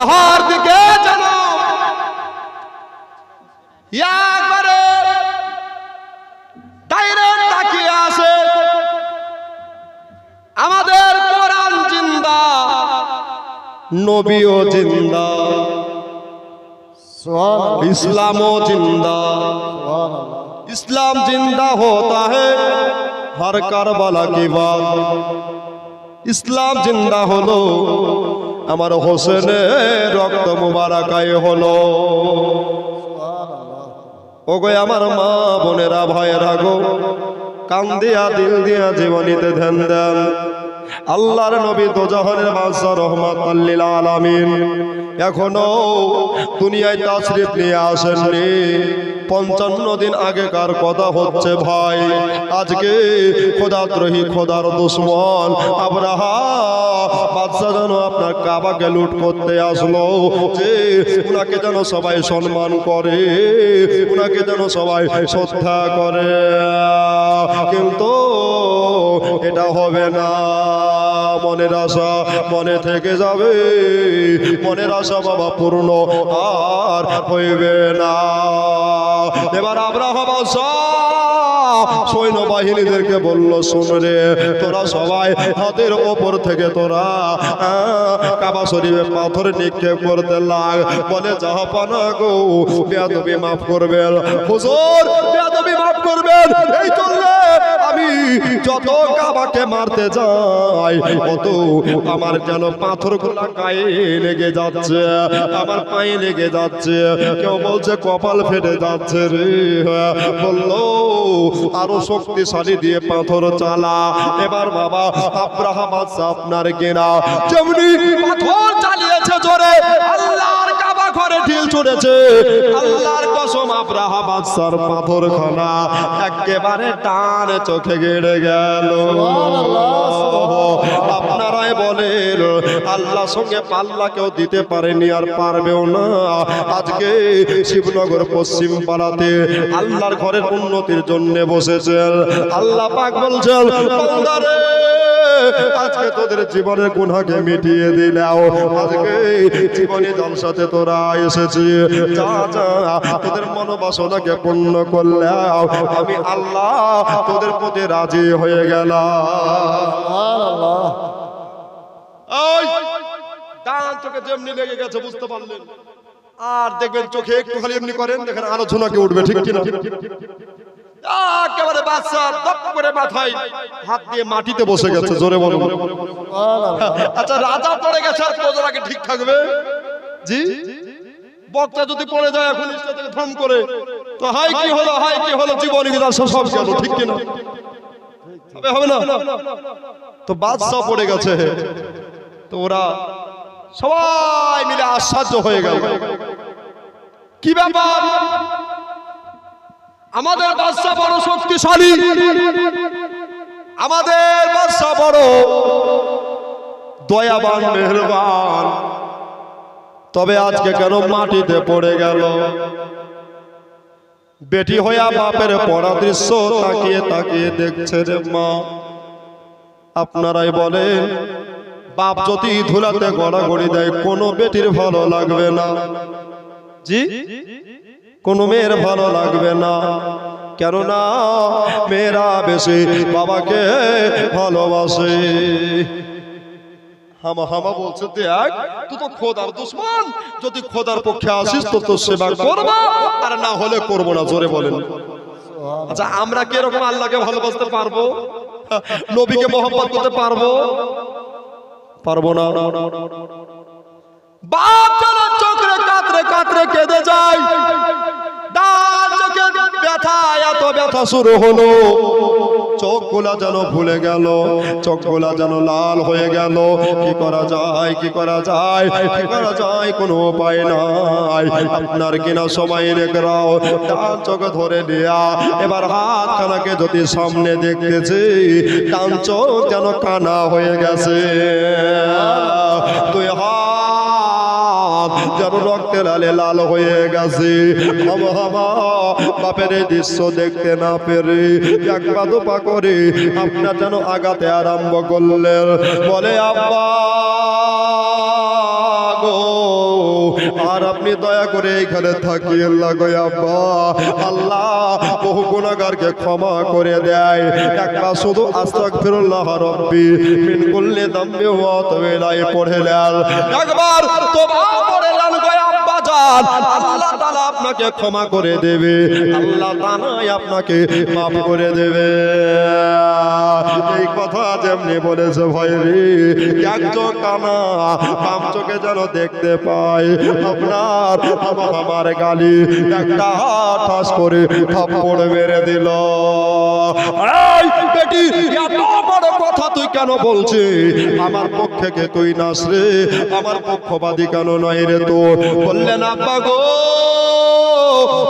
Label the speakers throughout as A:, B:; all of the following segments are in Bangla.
A: হর দিকে যেন একবারে ডাইরেক্ট তাকিয়ে আসে। আমাদের কোরআন জিন্দা, নবীও জিন্দা, इस्लामो जिंदा। इस्लाम जिंदा होता है हर करबला की बात। इस्लाम जिंदा हलो আমার হোসেনের রক্ত মুবারাকায় হলো। ওগো আমার মা বোনেরা ভাইয়েরা গো, কান দিয়া দিল দিয়া জীবনীতে ধ্যান দেন। আল্লাহর নবী দোজাহানের বাদশা রহমাতুল লিল আলামিন এখনো দুনিয়ায় তাশরীফ নিয়ে আসেননি। 55 দিন আগেকার কথা হচ্ছে ভাই। আজকে খোদাদ্রোহী খোদার দুশমন আবরাহা বাদশা যেন আপনার কাবাকে লুট করতে আসলো, যে উনাকে যেন সবাই সম্মান করে, উনাকে যেন সবাই শ্রদ্ধা করে, কিন্তু এটা হবে না। মনের আশা মনে থেকে যাবে, মনের আশা বাবা পূর্ণ আর হইবে না। এবার আবরাহা বাদশা সৈন্যবাহিনীদেরকে বলল, শুন রে, তোরা সবাই হাতের ওপর থেকে তোরা কাবা শরীফে পাথর নিক্ষেপ করতে লাগ। বলে জাহাপানা গো, বেয়াদবি মাফ করবেন হুজুর, বেয়াদবি মাফ করবেন। এই চললে আমি যত কাবাকে মারতে যাই কত আমার যেন পাথরগুলা গায়ে লেগে যাচ্ছে, আমার পায়ে লেগে যাচ্ছে। কেউ বলছে কপাল ফেটে যাচ্ছে রে। বললো আরো শক্তিশালী দিয়ে পাথর চালা। এবার বাবা আবরাহা বাদশা আপনার কেনা যেমনি পাথর চালিয়েছে জোরে, আল্লাহর কাবা ঘরে ঢিল ছুড়েছে। আল্লাহর কসম আবরাহা বাদশার পাথর খানা একেবারে টান চোখে গেড়ে গেল। আপনারাই বলেন আল্লাহর সঙ্গে পাল্লা কেউ দিতে পারেনি আর পারবেও না। আজকে শিবনগর পশ্চিম পাড়াতে আল্লাহর ঘরের উন্নতির জন্য বসেছেন। আল্লাহ পাক বলছেন, বান্দারে আজকে তোদের জীবনের গুনাহকে মিটিয়ে দিলাও, আজকে জীবনে জলসাতে তোরা এসেছি, যা যা তোদের মনোবাসনাকে পূর্ণ করলাম, আমি আল্লাহ তোদের প্রতি রাজি হয়ে গেলাম। ডান চোখে যেমনি লেগে গেছে বুঝতে পারলেন, আর দেখবেন চোখে একটু খালি এমনি করেন, দেখেন আরো ঝুনাকে উঠবে, ঠিক কিনা? একেবারে বাদশা দপ করে মাথায় হাত দিয়ে মাটিতে বসে গেছে। জোরে বলুন। আচ্ছা, রাজা পড়ে গেছে আর প্রজারাকে ঠিক থাকবে? জি, বক্তা যদি পড়ে যায় এখন স্টেজ থেকে থাম করে, তো হাই কি হলো, হাই কি হলো, জীবনী বিধান সব গেল, ঠিক কিনা? হবে না? তো বাদশা পড়ে গেছে, তো ওরা সবাই মিলে আশ্চর্য হয়ে গেল। কি ব্যাপার? আমাদের বাদশা বড় শক্তিশালী, আমাদের বাদশা বড় দয়াবান মেহেরবান, তবে আজকে কেন মাটিতে পড়ে গেল? বেটি হইয়া বাপের পড়া দৃশ্য তাকিয়ে তাকিয়ে দেখছে রে মা। আপনারাই বলেন, বাপ যদি ধুলাতে গড়াগড়ি দেয় কোনো বেটির ভালো লাগবে না? জি, কোন মেয়ের ভালো লাগবে না, কেননা মেয়েরা বেশি বাবাকে ভালোবাসে। হামা হামা বলছে, দেখ তুই তো খোদার দুশমন, যদি খোদার পক্ষে আসিস তো তোর সেবা করবো, আর না হলে করবো না। জোরে বলেন। আচ্ছা, আমরা কি এরকম আল্লাহকে ভালোবাসতে পারবো? নবীকে মহব্বত করতে পারবো? পারবো না। বাপ যেন চোখে কাতরে কাতরে কেঁদে যায়, ডান চোখে ব্যথা, এত ব্যথা শুরু হলো, চোখগুলা যেন ভুলে গেল, চোখগুলা যেন লাল হয়ে গেল। কি করা যায়, কি করা যায়, কি করা যায়, কোনো উপায় নাই। আপনার কিনা সময় রেখরাও ডান চোখে ধরে নেয়া। এবার হাত খানাকে যদি সামনে দেখতেছি, ডান চোখ যেন কানা হয়ে গেছে। তুই হাত যেন রক্তে লালে লাল হয়ে গেছে। বাপের এই দৃশ্য দেখতে না পেরে এক পা দু পা করে আপনার যেন আগাতে আরম্ভ করলেন। বলে, আব্বা গো আর আপনি দয়া করে এখানে থাকিয়েন না গো আব্বা। আল্লাহ বহু গুনাহগারকে ক্ষমা করে দেয়, একবার শুধু আস্তাগফিরুল্লাহ রাব্বি মিন কুল্লি যামবি ওয়া আতুবু ইলাইহি পড়লেন, একবার তওবা পড়লেন গো আব্বা জান, আল্লাহ তাআলা আপনাকে ক্ষমা করে দেবে, আল্লাহ তাআলা আপনাকে মাফ করে দেবে। এই কথা যেমনি বলেছে ভাই রে, এক চোখ কানা বাম চোখে যেন দেখতে পায় আপনার আমার গালি একটা ঠাস করে থাপ্পড় মেরে দিল। এই বেটি, এত বড় কথা তুই কেন বলছিস? আমার পক্ষে কে তুই নাস রে, আমার পক্ষবাদী কেন নয় রে? তো বললেন আব্বা গো,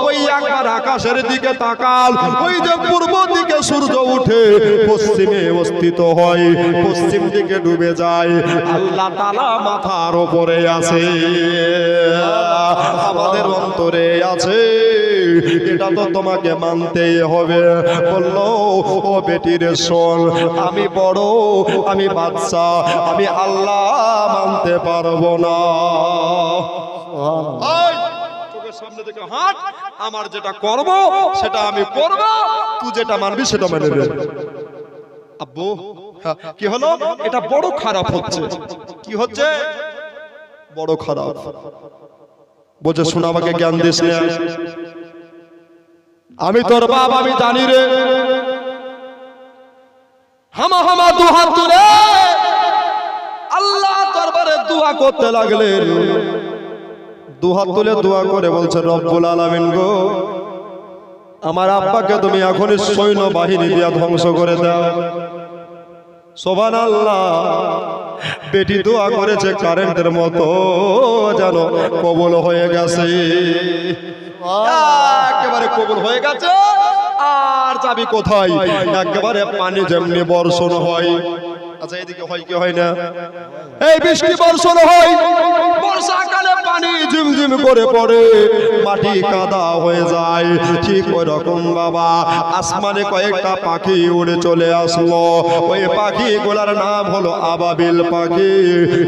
A: ওই একবার আকাশের দিকে তাকাল, ওই যে পূর্ব দিকে সূর্য উঠে পশ্চিমে অস্তিত হয়, পশ্চিম দিকে ডুবে যায়, আল্লাহ তাআলা মাথার উপরে আছে, আমাদের অন্তরে আছে, এটা তো তোমাকে মানতেই হবে। বললো ও বেটি রে শোন, আমি বড়, আমি বাদশা, আমি আল্লাহ মানতে পারবো না। সামনে থেকে হাট, আমার যেটা করব সেটা আমি করব, তুই যেটা মানবি সেটা মেনে নে। আব্বু কি হলো? এটা বড় খারাপ হচ্ছে। কি হচ্ছে? বড় খারাপ। বলছে শোনা, আমাকে জ্ঞান দিস না, আমি তোর বাপ, আমি জানি রে। হামা হামা দুহাত তুলে আল্লাহ দরবারে দোয়া করতে লাগলেন। দুহাত তুলে দোয়া করে বলছে, রব্বুল আলামিন গো, আমার আব্বাকে তুমি এখনই সৈন্য বাহিনী দিয়া ধ্বংস করে দাও। সুবহানাল্লাহ। বেটি দোয়া করেছে কারেন্টের মতো যেন কবুল হয়ে গেছে, একেবারে কবুল হয়ে গেছে। আর যাবি কোথায়? একেবারে পানি যেমনি বর্ষণ হয়, আচ্ছা এদিকে হয় কি হয় না? এই বৃষ্টি বর্ষণ হয়, বর্ষাকালে পানি ঝিমঝিম করে পড়ে, মাটি কাদা হয়ে যায়, ঠিক ওই রকম বাবা আসমানে কয়েকটা পাখি উড়ে চলে আসলো। ওই পাখিগুলোর নাম হলো আবাবিল পাখি।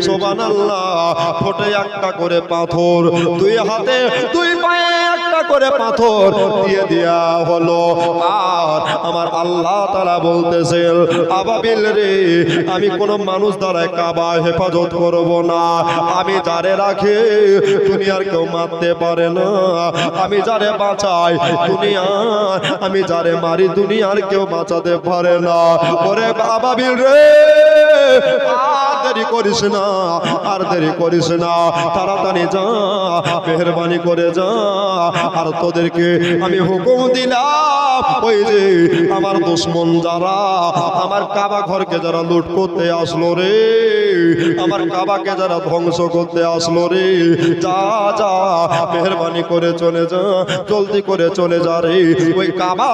A: সুবহানাল্লাহ। ফোটে একটা করে পাথর, দুই হাতে দুই পায়ে একটা করে পাথর দিয়ে দেয়া হলো। আর আমার আল্লাহ তাআলা বলতেছেন, আবাবিল রে, আমি কোন মানুষ দ্বারা কাবা হেফাজত করব না, আমি যারে রাখে দুনিয়ার কেউ মারতে পারে না, আমি যারে বাঁচাই দুনিয়া, আমি যারে মারি দুনিয়ার কেউ বাঁচাতে পারে না। ওরে আবাবিল রে, আর দেরি করিস না, আর দেরি করিস না, তাড়াতাড়ি যা, মেহেরবানি করে যা। আর তোদেরকে আমি হুকুম দিলাম, ওই যে আমার দুশমন যারা আমার কাবা ঘরকে যারা লুট করতে আসলো রে, আমার কাবাকে যারা ধ্বংস করতে আসলো রে, যা যা, মেহেরবানি করে চলে যা, জলদি করে চলে যা রে। ওই কাবা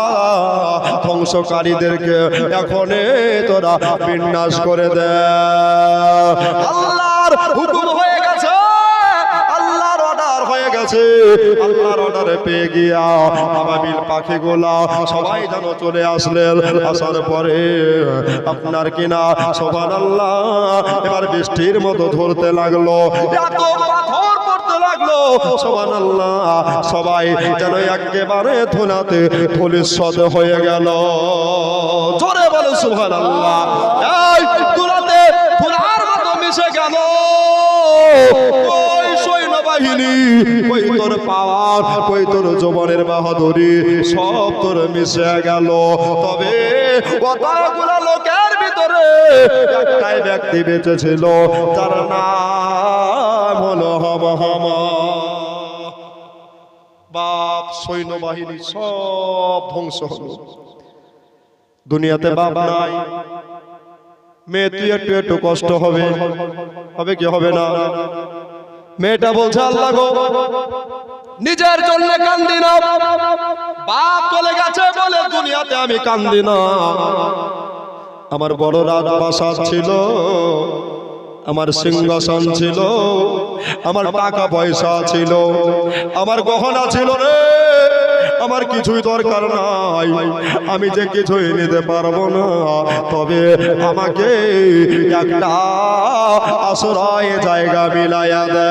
A: ধ্বংসকারীদেরকে এখনে তোরা বিনাশ করে দে। আল্লাহর হুকুম হয়ে গেছে, আল্লাহর অর্ডার হয়ে গেছে। আল্লাহর অর্ডারে পেয়ে গিয়া আবাবিল পাখিগুলা সবাই যেন চলে আসলেন। আসার পরে আপনার কিনা সুবহানাল্লাহ, এবার বৃষ্টির মতো ধরতে লাগলো, এত পাথর পড়তে লাগলো, সুবহানাল্লাহ। সবাই যেন একেবারে ধুলাতে ধূলিসাৎ হয়ে গেল। জোরে বলে সুবহানাল্লাহ। এই ধুলাতে ধুলার মতো মিশে গেল ওই সৈন্যবাহিনী, কই তোর পাওয়ার, কই তোর জবানের বাহাদুরি, সব তোর মিশে গেল। তবে কতগুলো লোকের ভিতরে একটাই ব্যক্তি বেঁচে ছিল, তার নাম হলো হামা। বাপ সৈন্যবাহিনী সব ধ্বংস হলো। দুনিয়াতে বাপ নাই, মেয়ে তুই একটু একটু কষ্ট হবে, হবে কি হবে না? মেয়েটা বলছে, আল্লাহ গো, নিজের জন্য কান্দি না, বাপ চলে গেছে বলে দুনিয়াতে আমি কান্দি না। আমার বড় রাজপ্রাসাদ ছিল, আমার সিংহাসন ছিল, আমার টাকা পয়সা ছিল, আমার গহনা ছিল রে, আমার কিছুই দরকার নাই, আমি যে কিছুই নিতে পারবো না। তবে আমাকে একটা আশ্রয় জায়গা মিলাইয়া দে।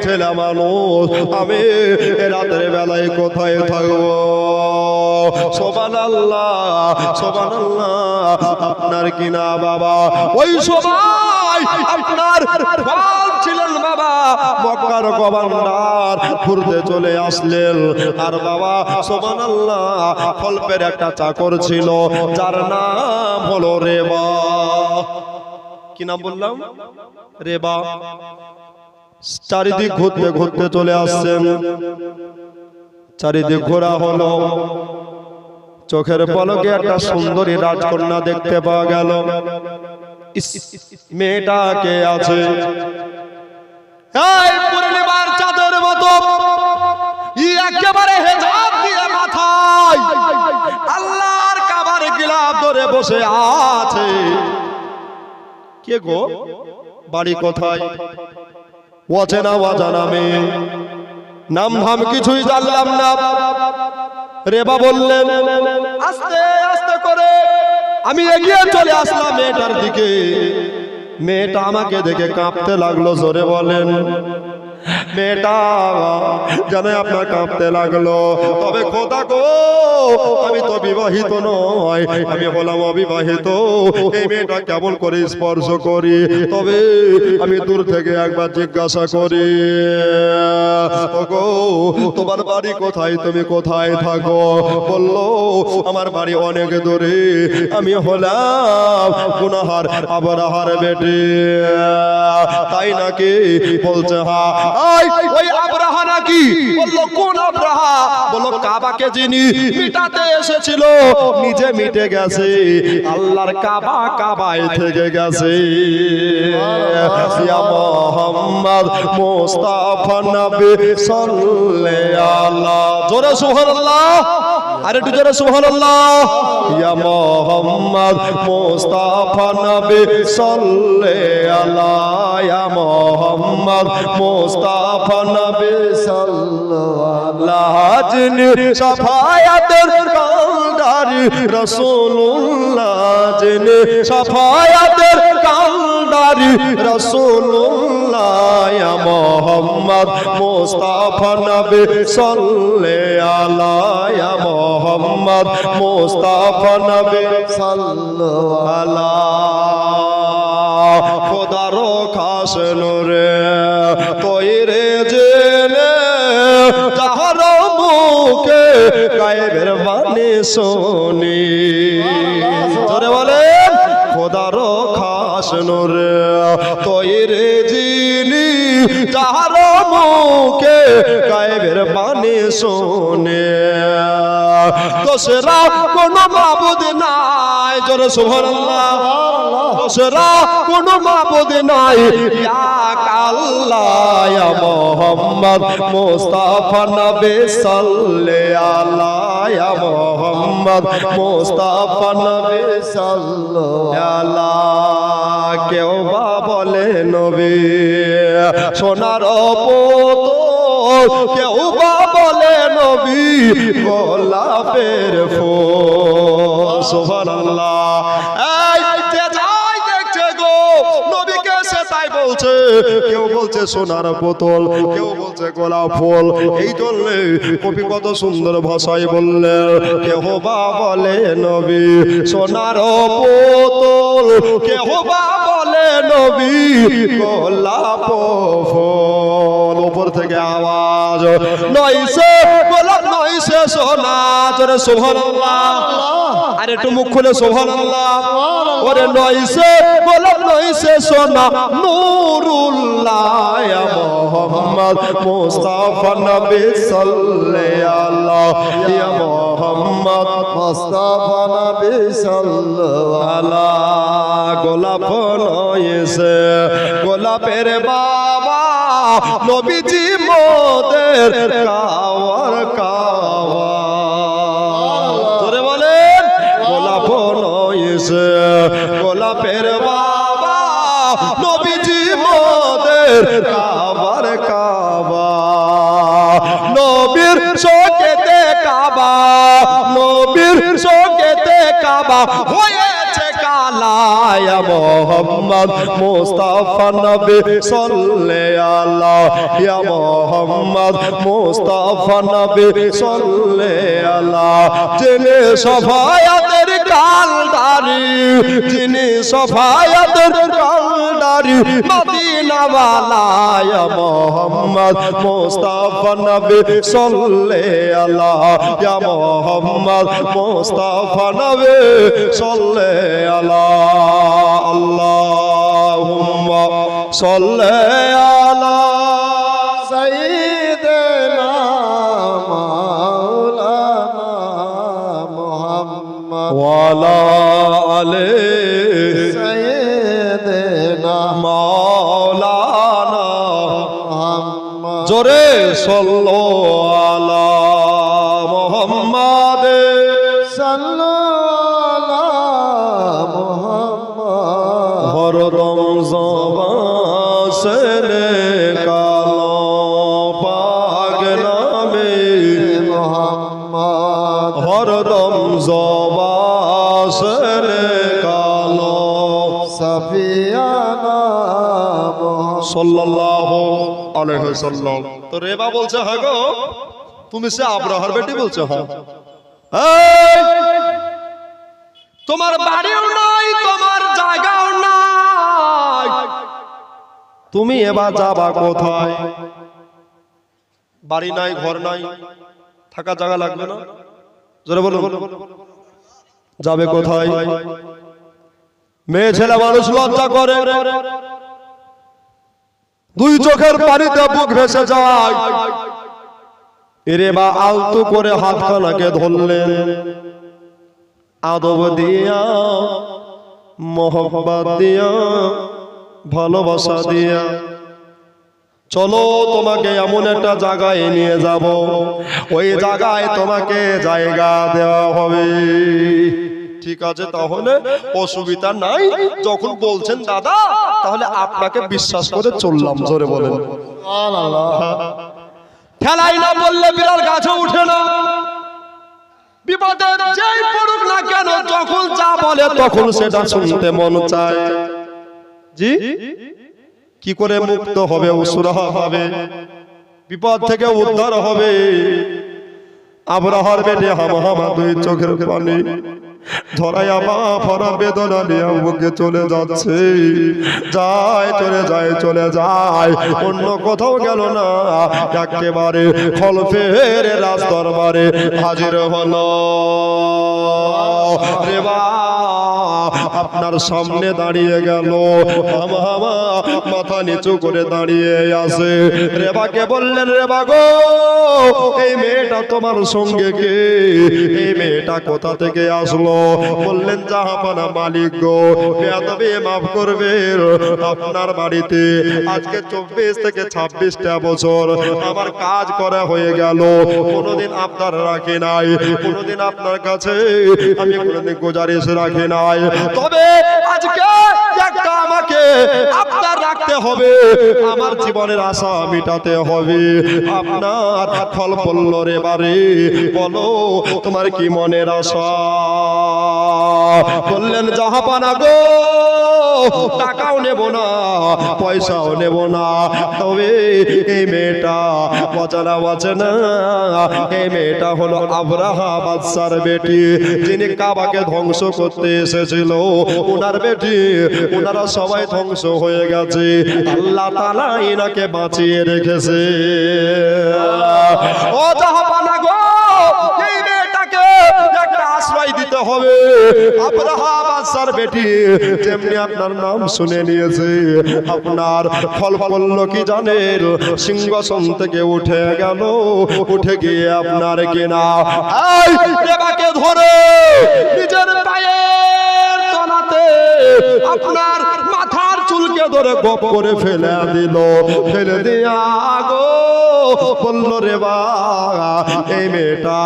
A: ছেলে মানুষ, আমি রাতের বেলায় কোথায় থাকবো? সুবহানাল্লাহ, সুবহানাল্লাহ। আপনার কি না বাবা ওই সময় আপনার বাপ ছিলেন বাবা মক্কার গভর্নর, ঘুরতে চলে আসলেন। আর বাবা সুবহানাল্লাহ খলপের একটা চাকর ছিল যার নাম হলো রেবা। কি নাম বললাম? রেবা। চারিদিক ঘুরতে ঘুরতে চলে আসছেন। চারিদিক ঘোরা হলো, চোখের পলকে একটা সুন্দরী রাজকন্যা দেখতে পাওয়া গেল। মেয়েটা কে আছে? এই পূর্ণিমার চাঁদের মতো একেবারে হেজাব দিয়ে মাথায় আল্লাহর কাবার গিলাফ ধরে বসে আছে। কে গো? বাড়ি কোথায়? অচেনা অজানা মেয়ে, নাম ধাম কিছুই জানলাম না। রেবা বললেন, আস্তে আস্তে করে আমি এগিয়ে চলে আসলাম মেয়েটার দিকে। মেয়েটা আমাকে দেখে কাঁপতে লাগলো। জোরে বলেন। মেয়েটা জানে আপনার কাঁপতে লাগলো। তবে খোদা গো, আমি তো বিবাহিত নয়, আমি হলাম অবিবাহিত। এই মেয়েটা কেমন করে স্পর্শ করি? তবে আমি দূর থেকে একবার জিজ্ঞাসা করি, ওগো তোমার বাড়ি কোথায়? তুমি কোথায় থাকো? বললো আমার বাড়ি অনেক দূরে, আমি হলাম গুনাহার আবরাহার বেটি। তাই নাকি? বলছে হ্যাঁ। ওই আবরাহা নাকি? বললো কোন আবরাহা? বললো কাবাকে যিনি মিটাতে এসেছিল, নিজে মিটে গেছে, আল্লাহর কাবা কাবায় থেকে গেছে। ইয়া মুহাম্মদ মুস্তাফা নবী সাল্লাল্লাহু আলাইহি, জোরে সুবহানাল্লাহ। আর একটু জোরে সুবহানাল্লাহ। ইয়া মুহাম্মদ মুস্তাফা নবী সাল্লাল্লাহু ইয়া মুহাম্মদ মুস্তাফা নবী সাল্লাল্লাহু যিনি শাফায়াতের কালদারি রাসূলুল্লাহ, যিনি শাফায়াতের কালদারি রাসূলুল্লাহ। ইয়া মুহাম্মদ মুস্তাফা নবী সাল্লাল্লাহু ইয়া মুহাম্মদ মুস্তাফা নবী সাল্লাল্লাহু আলাইহি। খোদার খাস নূরে তৈরে জেনে তাহার মুখে গায়েবের বাণী শুনি। জোরে বলেন। খোদার খাস নূরে তৈরে যিনি তাহার মুখে গায়েবের বাণী শুনে। দোসরা কোনো মাবুদ নাই। জোরে সুবহানাল্লাহ। দোসরা কোনো মাবুদ নাই। এক আল্লাহ। ইয়া মুহাম্মদ মুস্তাফা নবী সাল্লাল্লাহু ইয়া মুহাম্মদ মুস্তাফা নবী সাল্লাল্লাহু আলাইহি। কেউ বা বলে নবী সোনার পুতুল, কেউ বা বলে নবী গোলাপের ফুল। সুবহানাল্লাহ। এই যে যাই দেখছে গো নবীকে সে তাই বলছে। কেউ বলছে সোনার পুতুল, কেউ বলছে গোলাপ ফুল। এই জন্য কবি কত সুন্দর ভাষায় বললেন, কেউ বা বলে নবী সোনার পুতুল, কেউ বা বলে নবী গোলাপ ফুল। উপর থেকে আওয়াজ, নইছে গোলাপ নইছে সোনা। জোরে সুবহানাল্লাহ। আর একটু মুখ খুলে সুবহানাল্লাহ। ওরে নইছে গোলাপ নইছে সোনা নূরুল্লাহ। ইয়া মুহাম্মদ মুস্তাফা নবী সাল্লাল্লাহু ইয়া মুহাম্মদ মুস্তাফা নবী সাল্লাল্লাহু আলাইহি। গোলাপ নইছে গোলাপের বাবা নবীজি মোদের কাওয়ার কাওয়া। জোরে বলেন। গোলাপ নইছে গোলাপের বাবা নবীজি মোদের কাওয়ার কাওয়া। নবীর শোকেতে কাবা, নবীর শোকেতে কাবা হয়েছে কালা। ইয়া মোহাম্মদ মুস্তাফা নবী সাল্লে আলা ইয়া মোহাম্মদ মুস্তাফা নবী সাল্লে আলা যিনি সফায়াতের কালদারি যিনি সফায়াতের কালদারি মদিনা ওয়ালা ইয়া মোহাম্মদ মুস্তাফা নবী সাল্লে আলা ইয়া মোহাম্মদ মুস্তাফা নবী সাল্লে আলা আল্লাহুম্মা সাল্লি আলা
B: সাইয়্যিদিনা মাওলানা মুহাম্মদ
A: ওয়া আলা আলি
B: সাইয়্যিদিনা
A: মাওলানা
B: মুহাম্মদ
A: জোরে সাল্লু আলা মুহাম্মাদ
B: সাল্লাল্লাহু আলা মুহাম্মদ
A: হরদম জবান সে নিকালো পাক নামে
B: মুহাম্মদ
A: হরদম জবান সে নিকালো
B: সাফিয়ানা মুহাম্মদ
A: সাল্লাল্লাহু আলাইহি ওয়াসাল্লাম। তো রেবা বলছে হ্যাঁ গো তুমি সে আব্রাহার বেটি বলছো হ্যাঁ এই, তোমার বাড়িও নাই তোমার জায়গাও নাই তুমি এবার যাবা কোথায়? বাড়ি নাই ঘর নাই থাকা জায়গা লাগবে না? জোরে বলো যাবে কোথায়? মেয়ে ছেলে মানুষ লজ্জা করে দুই চোখের পানিতে বুক ভেসে যায়। এরে বা আলতু করে হাতখানাকে ধরলেন আদব দিয়া মোহব্বত দিয়া ভালোবাসা দিয়া চলো তোমাকে এমন একটা জায়গায় নিয়ে যাব ওই জায়গায় তোমাকে জায়গা দেওয়া হবে। ঠিক আছে তাহলে অসুবিধা নাই, যখন বলছেন দাদা তাহলে আপনাকে বিশ্বাস করে চললাম। জোরে বলেন ঠেলাই না বললে বিড়াল গাছে উঠে না। বিপদে যেই পড়ুক না কেন যখন যা বলে তখন সেটা শুনতে মন চায়। জি কি করে মুক্ত হবে, উসুরাহ হবে, বিপদ থেকে উদ্ধার হবে। আব্রাহার বেটে হামা দুই চোখের পানি ধরাইয়া মা ভরা বেদনা নিয়ে বুকে চলে যাচ্ছে। যায় চলে যায় চলে যায়, অন্য কোথাও গেল না, একেবারে খলফের রাজ দরবারে হাজির হলো। রেবা আপনার সামনে দাঁড়িয়ে গেল, হামা মাথা নিচু করে দাঁড়িয়ে আছে। রেবাকে বললেন রেবা গো এই মেয়েটা তোমার সঙ্গে কে? এই মেয়েটা কোথা থেকে আসলো? বললেন জাহাপানা মালিক গো বেয়াদবি মাফ করবেন, আপনার বাড়িতে আজকে 24 থেকে 26টা বছর আমার কাজ করা হয়ে গেল, কোনোদিন আপনার রাখি নাই, কোনোদিন আপনার কাছে আমি কোনোদিন গুজারিশ রাখি নাই, তবে আজকে একটা আমাকে আপনার রাখতে হবে, আমার জীবনের আশা মিটাতে হবে। আপনার ফল পড়ল রে বারে, বলো তোমার কি মনের আশা? বললেন জাহাপানা গো টাকাও নেব না পয়সাও নেব না, তবে এই মেয়েটা বাঁচানা বাঁচে না। এই মেয়েটা হলো আব্রাহা বাদশার বেটি, যিনি কাবাকে ধ্বংস করতে এসেছিল, ওনার বেটি। ওনারা সবাই ধ্বংস হয়ে গেছে, আল্লাহ তাআলা এনাকে বাঁচিয়ে রেখেছে। ও জাহাপানা গো এই মেয়েটাকে একটা আশ্রয় দিতে হবে। আব্রাহা বাদশার বেটি যেমনি আপনার নাম শুনে নিয়েছে, আপনার ফল পড়ল কি জানেন? সিংহাসন থেকে উঠে গেল, উঠে গিয়ে আপনার কিনা এই রেবাকে ধরে নিজের পায়ের তলাতে আপনার মাথার চুলকে ধরে গপ করে ফেলে দিল, ফেলে দিয়া গো বলল রে বা এই মেয়েটা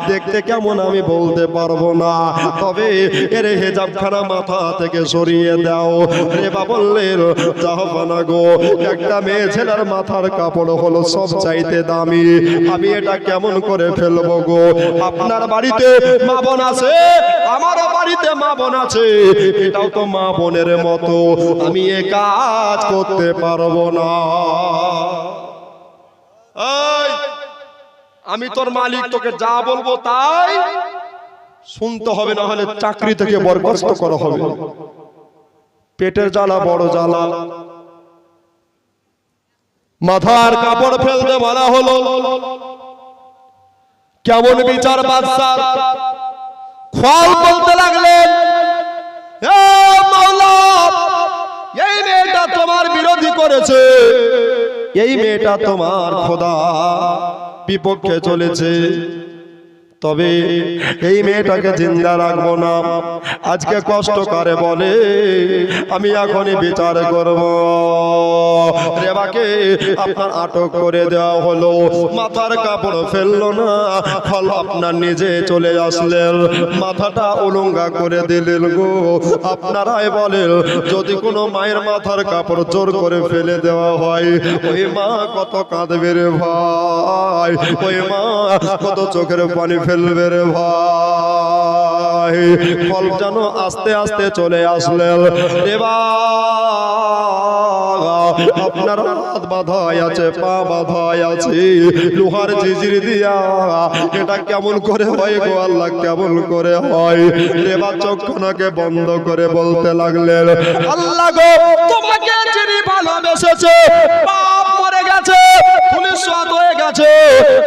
A: দেখতে কেমন আমি বলতে পারবো না, তবে এর হেজাবখানা মাথা থেকে সরিয়ে দাও। রেবা বললেন জাহাপানা গো, একটা মেয়ে ছেলের মাথার কাপড় হলো সব চাইতে দামি, আমি এটা কেমন করে ফেলবো গো? আপনার বাড়িতে মা বোন আছে, আমারও বাড়িতে মা বোন আছে, এটাও তো মা বোনের মতো, আমি এ কাজ করতে পারবো না। এই, আমি তোর মালিক, তোকে যা বলবো তাই শুনতে হবে, না হলে চাকরি থেকে বরখাস্ত করা হবে। পেটের জ্বালা বড় জ্বালা, মাথার কাপড় ফেলতে বলা হলো। কেমন বিচার বাদশাহ, খোয়াল বলতে লাগলেন এ মাওলা, এই মেয়েটা তোমার বিরোধী করেছে, এই মেয়েটা তোমার খোদা বিপক্ষে চলেছে, তবে এই মেয়েটাকে জিন্দা রাখবো না, আজকে কষ্ট করে বলে আমি এখনই বিচার করব। রেবাকে আপনার আটক করে দেওয়া হলো, মাথার কাপড় ফেললো না, ফল আপনার নিজে চলে আসলেন, মাথাটা উলঙ্গা করে দিলেন গো। আপনারাই বলেন, যদি কোনো মায়ের মাথার কাপড় জোর করে ফেলে দেওয়া হয়, ওই মা কত কাঁদবে রে ভাই, ওই মা কত চোখের পানি ফেলবে রে ভাই। ফল যেন আস্তে আস্তে চলে আসলেন। রেবা আপনার হাত বাঁধাই আছে, পা বাঁধাই আছে লোহার জিজির দিয়া, এটা কেমন করে হয় গো আল্লাহ, কেমন করে হয়? রেবা চোখখানাকে বন্ধ করে বলতে লাগলেন, আল্লাহ গো, তোমাকে যিনি ভালোবেসেছে, বাপ মরে গেছে, পুলিশ হয়ে গেছে,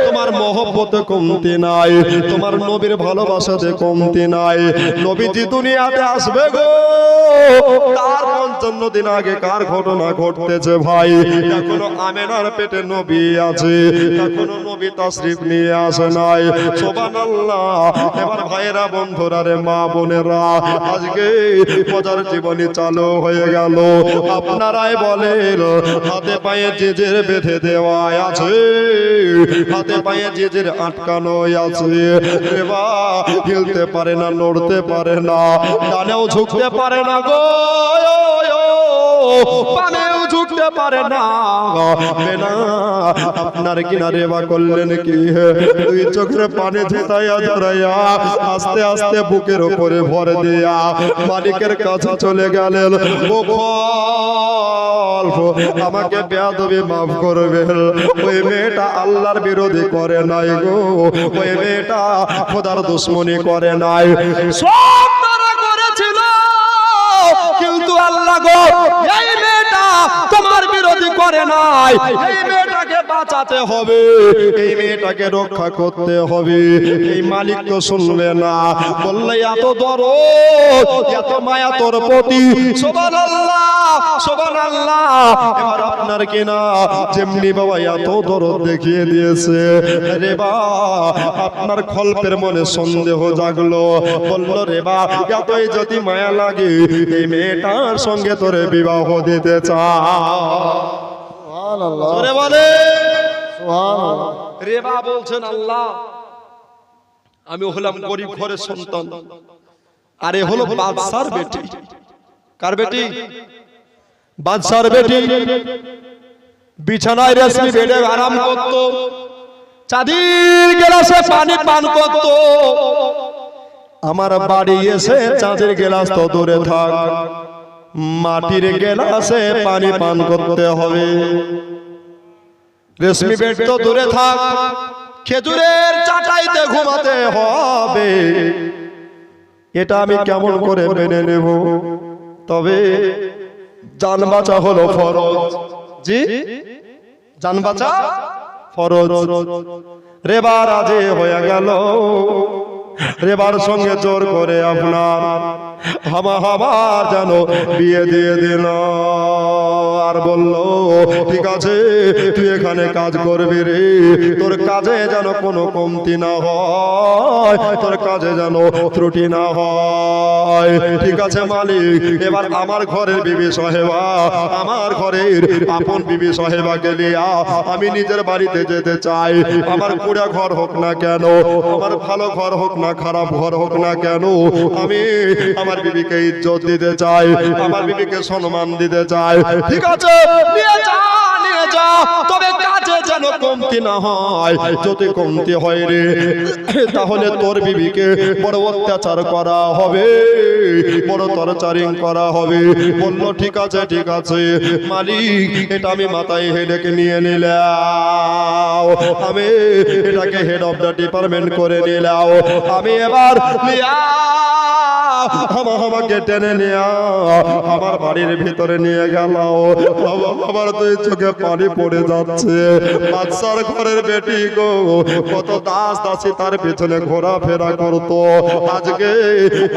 A: তোমার মহব্বতে কমতি নাই, তোমার নবীর ভালোবাসাতে কমতি নাই। নবীজি দুনিয়াতে আসবে গো, তার 55 দিন আগে কার ঘটনা ঘটতেছে ভাই? এখনো আমেনার পেটে নবী আছে, এখনো নবী তাশরীফ নিয়ে আসে নাই। সুবহানাল্লাহ। এবার ভাইরা, বন্ধুরা রে, মা বোনেরা, আজকে প্রজার জীবনী চালু হয়ে গেল। আপনারাই বলেন, হাতে পায়ে জেজের বেঁধে দেওয়া আছে, হাতে পায়ে জেজের আটকানো আছে, রেবা হিলতে পারে না, নড়তে পারে না, ডানেও ঝুঁকতে পারে না গো, বামেও ঝুঁকতে পারে না। আপনার কিনা রেবা করলেন কি, দুই চোখের পানি ঝেঁটাইয়া ধরাইয়া আস্তে আস্তে বুকের উপরে ভর দিয়া মালিকের কাছে চলে গেলেন। আমাকে বেয়াদবি মাফ করবেন, ওই মেয়েটা আল্লাহর বিরোধী করে নাই গো, ওই মেয়েটা খোদার দুশমনি করে নাই, সব তারা করেছিল, কিন্তু আল্লাহ গো, এই মেয়েটা তোমার বিরোধী করে নাই, এই মেয়েটাকে বাঁচাতে হবে, এই মেয়েটাকে রক্ষা করতে হবে। এই মালিক তো শুনবে না, বললে এত দরদ, এত মায়া তোর প্রতি, সুবহানাল্লাহ, সুবহানাল্লাহ। এবার আপনার কিনা যেমনি বাবা এত দরদ দেখিয়ে দিয়েছে, রেবা আপনার খল্পের মনে সন্দেহ জাগলো, বলল রেবা, এতই যদি মায়া লাগে, এই মেয়েটার সঙ্গে তোরে বিবাহ দিতে চায়।
B: সুবহানাল্লাহ,
A: জোরে বলে
B: সুবহানাল্লাহ।
A: রেবা বলছেন, আল্লাহ, আমি হলাম গরিব ঘরের সন্তান, আর এ হলো বাদশার বেটি। কার বেটি? বাদশার বেটি। বিছানায় রেশমি বেডে আরাম করত, চাঁদির গ্লাসে পানি পান করত। আমার বাড়ি এসে চাঁদের গ্লাস তো দূরে থাক, মাটির গ্লাসে পানি পান করতে হবে। রেশমি বেড তো দূরে থাক, খেজুরের চাটাইতে ঘুমাতে হবে। এটা আমি কেমন করে মেনে নেব? তবে জান বাঁচা হলো ফরজ। জি, জান বাঁচা ফরজ। রেবা রাজি হয়ে গেল, রেবার সঙ্গে জোর করে আপনার আমার যেন বিয়ে দিয়ে দিল আর বলল ঠিক আছে তুই এখানে কাজ করবি রে, তোর কাজে যেন কোনো কমতি না হয়, তোর কাজে যেন ত্রুটি না হয়। ঠিক আছে মালিক, এবার আমার ঘরের বিবি সাহেবা, আমার ঘরের আপন বিবি সাহেবাকে লিয়া আমি নিজের বাড়িতে যেতে চাই। আমার কুড়া ঘর হোক না কেন, আমার ভালো ঘর হোক না খারাপ ঘর হোক না কেন, আমি আমার বিবিকে ইজ্জত দিতে চাই, আমার বিবিকে সম্মান দিতে চাই। ঠিক আছে নিয়ে যা, নিয়ে যা, তবে কাজে যেন কমতি না হয়। যদি কমতি হয় রে তাহলে তোর বিবিকে বড় অত্যাচার করা হবে, বড় টর্চারিং করা হবে। বলল ঠিক আছে ঠিক আছে মালিক, এটা আমি মাথায় হেডেকে নিয়ে নিলাম, আমি এটাকে হেড অফ দ্য ডিপার্টমেন্ট করে নিলাম। আমি এবার আমাকে টেনে নিয়ে আমার বাড়ির ভিতরে নিয়ে গেল। আমার দুই চোখে পানি পড়ে যাচ্ছে। বাদশার ঘরের বেটি গো, কত দাস দাসী তার পেছনে ঘোরাফেরা করতো, আজকে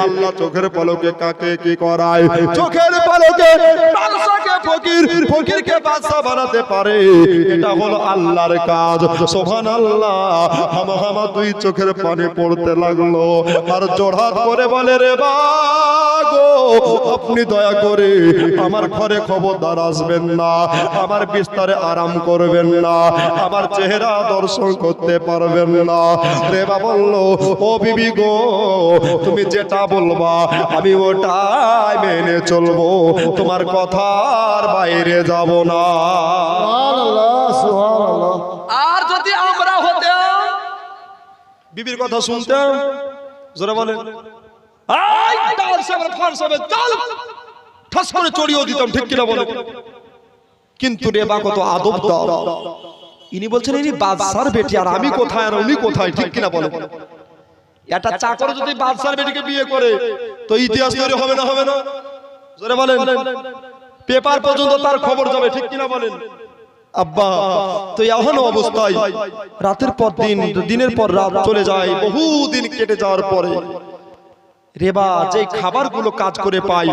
A: আল্লাহ চোখের পলকে কাকে কি করায়, চোখের পলকে বাদশাকে ফকির, ফকিরকে বাদশা বানাতে পারে। এটা হলো আল্লাহর কাজ, সুবহানাল্লাহ। আমার দুই চোখের পানি পড়তে লাগলো আর জোড়হাত করে বলে রে বাগো, আপনি দয়া করে আমার ঘরে খবরদার আসবেন না, আমার বিস্তারে আরাম করবেন না, আমার চেহারা দর্শন করতে পারবেন না। রেবা বলল ও বিবি গো, তুমি যেটা বলবা আমি ওটাই মেনে চলবো, তোমার কথার বাইরে যাব না।
B: সুবহানাল্লাহ, সুবহানাল্লাহ।
A: আর যদি আমরা হতাম বিবির কথা শুনতাম, জোরে বলেন আই ডাল সাহেব ফান সাহেব চল ঠাস করে চড়িয়ে দিতাম, ঠিক কিনা বলেন? কিন্তু রেবা কত আদব দাও, ইনি বলছেন ইনি বাদশার বেটি আর আমি কোথায় আর উনি কোথায়, ঠিক কিনা বলেন? একটা চাকর যদি বাদশার বেটিকে বিয়ে করে তো ইতিহাস তৈরি হবে না, হবে না? জোরে বলেন, পেপার পর্যন্ত তার খবর যাবে, ঠিক কিনা বলেন? আব্বা তো এমন অবস্থায় রাতের পর দিন, দিনের পর রাত চলে যায়, বহু দিন কেটে যাওয়ার পরে রেবা যে খাবারগুলো কাজ করে পায়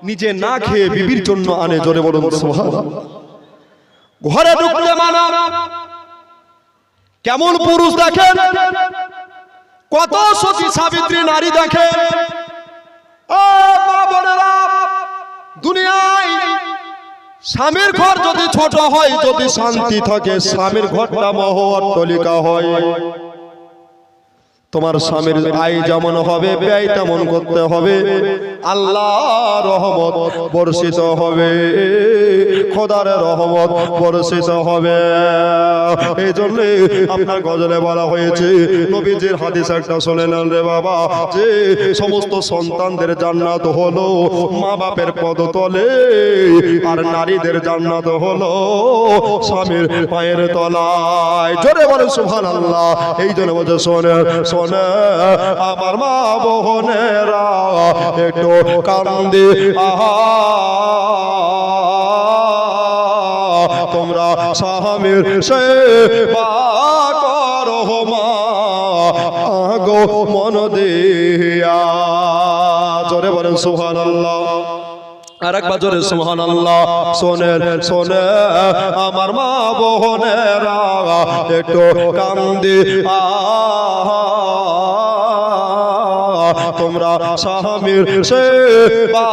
A: নিজে না খেয়ে বিবির জন্য আনে। জোরে বলুন সুবহানাল্লাহ। ঘরে ঢুকতে মানা, কেমন পুরুষ দেখেন, কত সতী সাবিত্রী নারী দেখেন। ও মা বোনেরা, দুনিয়ায় স্বামীর ঘর যদি ছোট হয়, যদি শান্তি থাকে, স্বামীর ঘরটা মহৎতলিকা হয়। তোমার স্বামীর আয় যেমন হবে ব্যয় তেমন করতে হবে, আল্লাহর রহমত বর্ষিত হবে, খোদার রহমত বর্ষিত হবে। এই জন্য আপনার গজলে বলা হয়েছে, নবীজির হাদিস একটা শুনে নেন রে বাবা, যে সমস্ত সন্তানদের জান্নাত হলো মা বাপের পদতলে, আর নারীদের জান্নাত হলো স্বামীর পায়ের তলায়। জোরে বলেন সুবহানাল্লাহ। এই জন্য বলছে শোনে শোনে আমার মা বোনেরা, একটু কান্দে তোমরা স্বামীর সেবা করো মা গো মন দিয়া। জোরে বলেন সুবহানাল্লাহ। আরেকবার জোরে সুবহানাল্লাহ। শোনেন শোনে আমার মা বোনেরা, একটু কান্দে তোমরা স্বামীর সেবা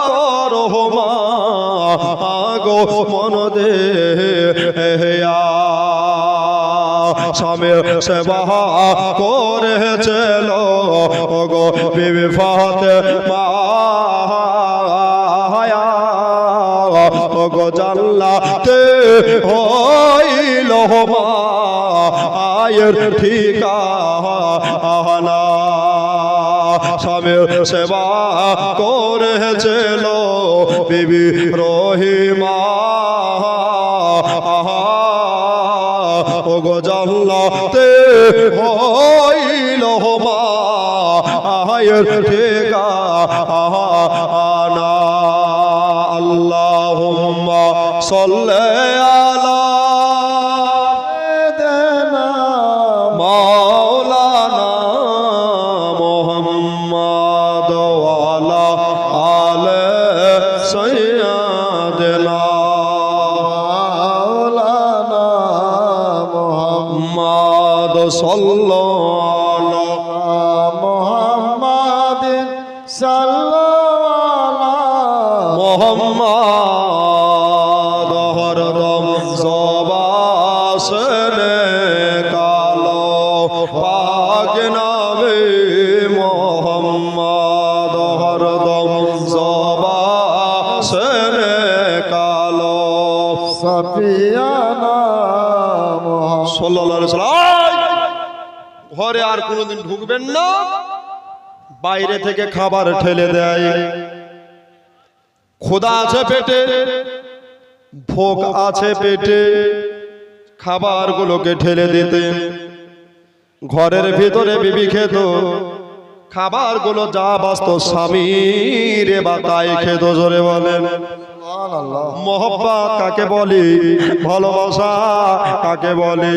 A: করো মা গো মন দিয়া। স্বামীর সেবা করেছিল গো বিবি ফাতেমা, গো জান্নাতে হইল মা আয়ের ঠিকানা। স্বামীর সেবা করেছিল বিবি রহিমা, গো জান্নাতে হইল মা আয়ের ঠিকানা। আল্লাহুম্মা সাল্লি আলা সাইয়্যিদিনা মাওলানা সাল্লাল্লাহু
B: মুহাম্মাদিন সাল্লাল্লাহু
A: মোহাম্মদ হরদম জবাসনে কালো পাক নামে মোহাম্মদ হরদম জবাসনে কালো
B: সাফিয়ানা মুহাম্মদ
A: সাল্লাল্লাহু আলাইহি ওয়াসাল্লাম। ঘরে আর কোনোদিন ঢুকবেন না, বাইরে থেকে খাবার ঠেলে দেয়। ক্ষুধা আছে পেটে, ভোগ আছে পেটে, খাবারগুলোকে ঠেলে দিতেন। ঘরের ভিতরে বিবি খেত, খাবারগুলো যা বাস্ত স্বামীর বা তাই খেত। জোরে বলেন
B: সুবহানাল্লাহ।
A: মোহব্বত কাকে বলে, ভালোবাসা কাকে বলে?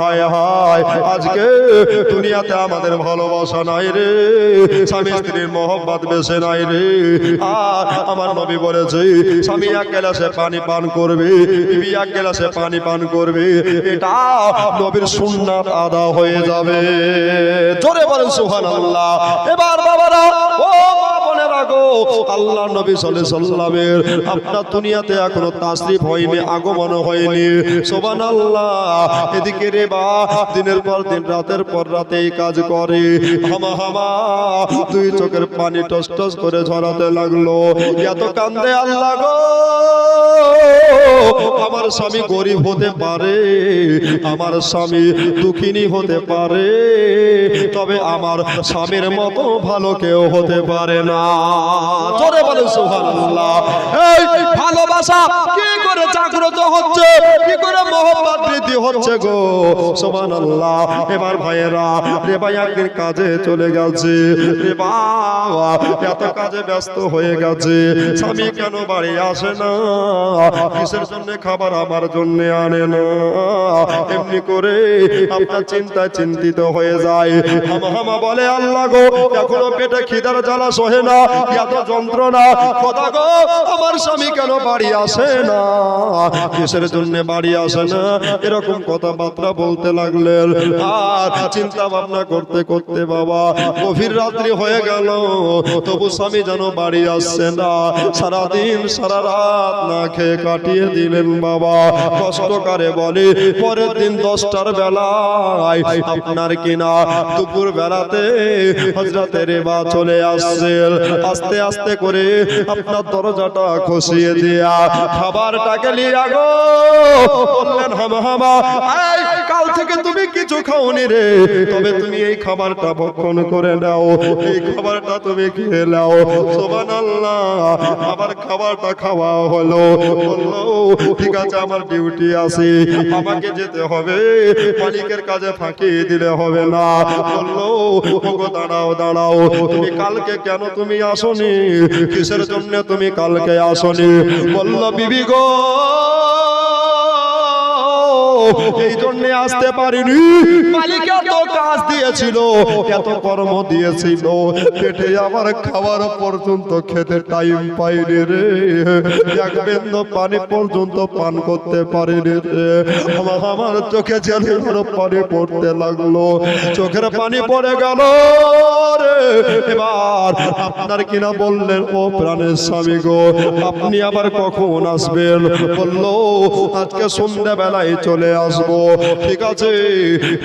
A: হায় হায়, আজকে দুনিয়াতে আমাদের ভালোবাসা নাই রে, স্বামী স্ত্রীর মোহব্বত বেশি নাই রে। আর আমার নবী বলেছে, স্বামী এক গ্লাসে পানি পান করবে, বিবি এক গ্লাসে পানি পান করবে, এটা নবীর সুন্নাত আদা হয়ে যাবে। জোরে বলেন সুবহানাল্লাহ। এবার বাবারা, ও মা বোনেরা গো, আল্লাহ নবী সাল্লাল্লাহু আলাইহি সাল্লামের আপনার দুনিয়াতে এখনো তাশরিফ হয়নি, আগমন হয়নি। সুবহানাল্লাহ। এদিকে রে বা দিনের পর দিন, রাতের পর রাতে এই কাজ করে। হামা হামা দুই চোখের পানি টস টস করে ঝরাতে লাগলো। এত কান্দে আল্লাহ গো, আমার স্বামী গরিব হতে পারে, আমার স্বামী দুঃখিনী হতে পারে, তবে আমার স্বামীর মতো ভালো কেউ হতে পারে না। জোরে বলেন সুবহানাল্লাহ। এই ভালোবাসা কি করে জাগ্রত হচ্ছে, কি করে মোহব্বত বৃদ্ধি হচ্ছে গো, সুবহানাল্লাহ। এবার ভাইয়েরা, রে ভাই একদিন কাজে চলে গেছে, রে বাবা এত কাজে ব্যস্ত হয়ে গেছে, স্বামী কেন বাড়ি আসে না, কিসের জন্য খাবার আমার জন্য আনে না, এমনি করে আপনার চিন্তায় চিন্তিত হয়ে যায়। হামা হামা বলে, আল্লাহ গো, এখনো পেটে খিদার জ্বালা সহে না, এত যন্ত্রণা, খোদা গো আমার স্বামী কেন বাড়ি আসে না, কিসের জন্য বাড়ি আসে না, এরকম কথাবার্তা বলতে লাগলেন। আর চিন্তা ভাবনা করতে করতে বাবা গভীর রাত্রি হয়ে গেল, তবু স্বামী যেন বাড়ি আসছে না। সারাদিন সারা রাত না খেয়ে কাটিয়ে দিলেন বাবা। কষ্টকারে বলে, পরের দিন 10টার বেলায় আপনার কিনা দুপুর বেলাতে হযরতে রেবা চলে আসছেন। আস্তে আস্তে করে আপনার দরজাটা খসিয়ে দিয়া খাবারটাকে লিয়া গো বললেন, হামা হামা এই কাল থেকে তুমি কিছু খাওনি রে, তবে তুমি এই খাবারটা ভক্ষণ করে নাও, এই খাবারটা তুমি খেয়ে নাও। সুবহানাল্লাহ। আবার খাবারটা খাওয়া হলো। বললো, ঠিক আছে আমার ডিউটি আছে, আমাকে যেতে হবে, মালিকের কাজে ফাঁকি দিলে হবে না। বললো, ওগো দাঁড়াও দাঁড়াও, তুমি কালকে কেন তুমি আসনি, কিসের জন্য তুমি কালকে আসনি? বললো, বিবি গো এই জন্য আসতে পারিনি, মালিক এত কাজ দিয়েছিল, এত কর্ম দিয়েছিল, পেটে আমার খাবার পর্যন্ত খেতে টাইম পাইনি রে, এক বিন্দু পানি পর্যন্ত পান করতে পারিনি রে। আমার চোখে যেন পানি পড়তে লাগলো, চোখের পানি পড়ে গেল রে। এবার আপনার কিনা বললেন, ও প্রাণের স্বামী গো, আপনি আবার কখন আসবেন? বললো, আজকে সন্ধ্যা বেলায় চলে আসবো। ঠিক আছে।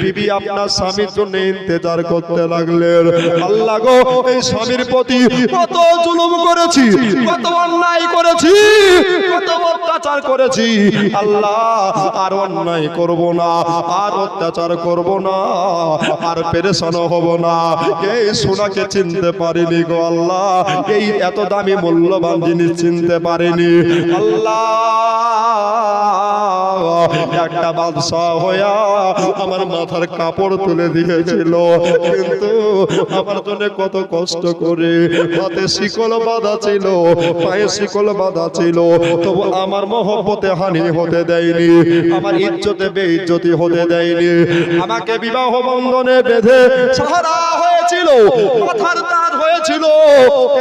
A: বিবি আপনার স্বামীর জন্য ইন্তজার করতে লাগলেন। আল্লাহ গো, এই স্বামীর প্রতি কত জুলুম করেছি, কত অন্যায় করেছি, কত অত্যাচার করেছি, আল্লাহ আর অন্যায় করব না, আর অত্যাচার করব না, আর পেরেশান হব না। এই সোনাকে চিনতে পারিনি গো আল্লাহ, এই এত দামি মূল্যবান জিনিস চিনতে পারিনি আল্লাহ। একটা বাদশা হইয়া আমার মাথার কাপড় তুলে দিয়েছিল, কিন্তু আমার জন্য কত কষ্ট করে হাতে শিকল বাঁধা ছিল, পায়ে শিকল বাঁধা ছিল, তবু আমার মহব্বতে হানি হতে দেয়নি, আমার ইজ্জতে বেইজ্জতি হতে দেয়নি। আমাকে বিবাহ বন্ধনে বেঁধে সাহারা হয়েছিল, মাথার তাজ হয়েছিল,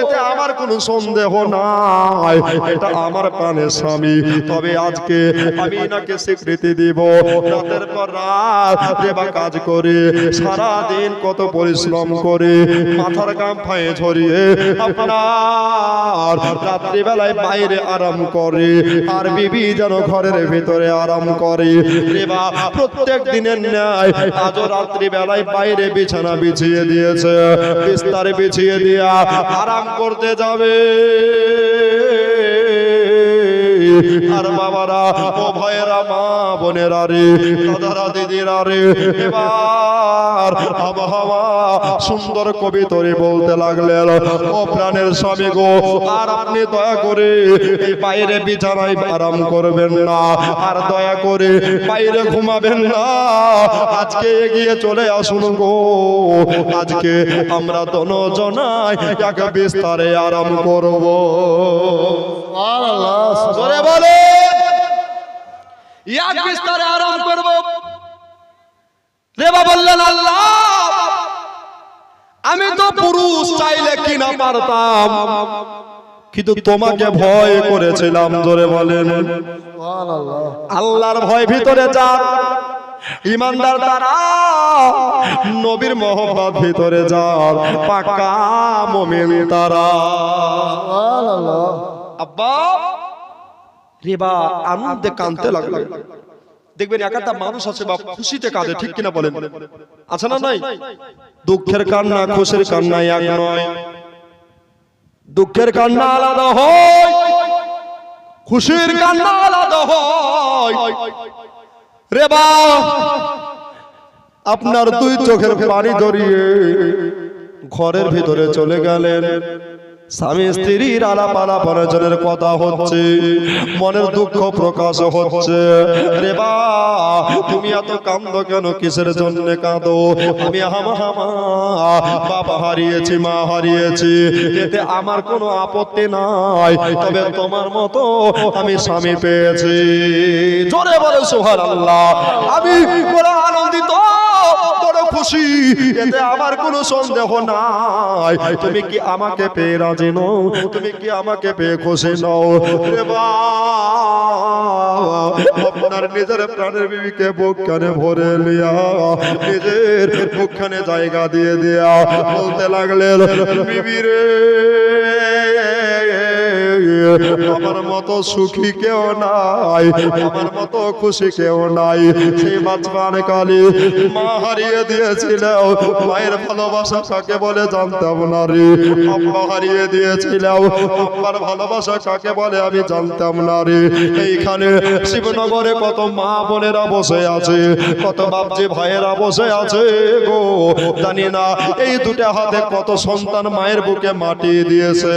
A: এতে আমার কোনো সন্দেহ নাই, এটা আমার প্রাণের স্বামী। তবে আজকে আমি নাকে স্বীকৃতি দিব। রাতের পর রাত রেবা কাজ করে, সারা দিন কত পরিশ্রম করে, মাথার ঘাম পায়ে ঝরিয়ে আপনার রাত্রিবেলায় বাইরে আরাম করে, আর বিবি যেন ঘরের ভিতরে আরাম করে। রেবা প্রত্যেক দিনের ন্যায় আজও রাত্রিবেলায় বাইরে বিছানা বিছিয়ে দিয়েছে, বিস্তারে বিছিয়ে দিয়া আরাম করতে যাবে। আর বাবারা, ও ভাইয়েরা, মা বোনেরা রে, দাদারা দিদিরা রে, এবার আবহাওয়া সুন্দর কবিতরে বলতে লাগলেন, ও প্রাণের স্বামী গো, আর আপনি দয়া করে এই বাইরে বিছানায় আরাম করবেন না, আর দয়া করে বাইরে ঘুমাবেন না। আজকে এগিয়ে চলে আসুন গো, আজকে আমরা দনজনায় এক বিস্তারে আরাম করব।
B: সুবহানাল্লাহ।
A: বলে এক বিস্তারে আরাম করব। রেবা বললেন, আল্লাহ, আমি তো পুরুষ চাইলে কিনা পারতাম, কিন্তু তোমাকে ভয় করেছিলাম। জোরে বলেন
B: সুবহানাল্লাহ।
A: আল্লাহর ভয় ভিতরে যার, ইমানদার তারা, নবীর মোহব্বত ভিতরে যার, পাকা মুমিন তারা।
B: সুবহানাল্লাহ।
A: আব্বা, রেবা আনন্দে কাঁদতে লাগলো। দেখবেন একটা মানুষ আছে বা খুশিতে কাঁদে, ঠিক কিনা বলেন? আছে না নাই? দুঃখের কান্না খুশির কান্না এক নয়। দুঃখের কান্না আলাদা হয়, খুশির কান্না আলাদা হয়। রেবা আপনার দুই চোখের পানি ধরিয়ে ঘরের ভিতরে চলে গেলেন। স্বামী স্ত্রীর আলাপ আলাপনের কথা হচ্ছে, মনের দুঃখ প্রকাশ হচ্ছে। রেবা, তুমি এত কাঁদো কেন? কিসের জন্য কাঁদো? আমি বাবা হারিয়েছি, মা হারিয়েছি, এতে আমার কোনো আপত্তি নাই, তবে তোমার মতো আমি স্বামী পেয়েছি। জোরে বলে সুবহানাল্লাহ। আমি বড় আনন্দিত, বড় খুশি, এতে আমার কোনো সন্দেহ নাই। তুমি কি আমাকে পেয়ে রাজি নও? তুমি কি আমাকে পেয়ে খুশি নও? রেবা আপনার নিজের প্রাণের বিবিকে বুকখানে ভরে লিয়া, নিজের বুকখানে জায়গা দিয়ে দিয়া বলতে লাগলেন, বিবি রে, আমার মতো সুখী কেউ নাই, আমার মতো খুশি কেউ নাই। সেই বাঁচবান কালে মা হারিয়ে দিয়েছিল, মায়ের ভালোবাসা কাকে বলে জানতাম না রে। আব্বা হারিয়ে দিয়েছিল, আব্বার ভালোবাসা কাকে বলে আমি জানতাম না রে। এইখানে শিবনগরে কত মা বোনেরা বসে আছে, কত বাপজি ভাইয়েরা বসে আছে গো, জানি না এই দুটা হাতে কত সন্তান মায়ের বুকে মাটি দিয়েছে,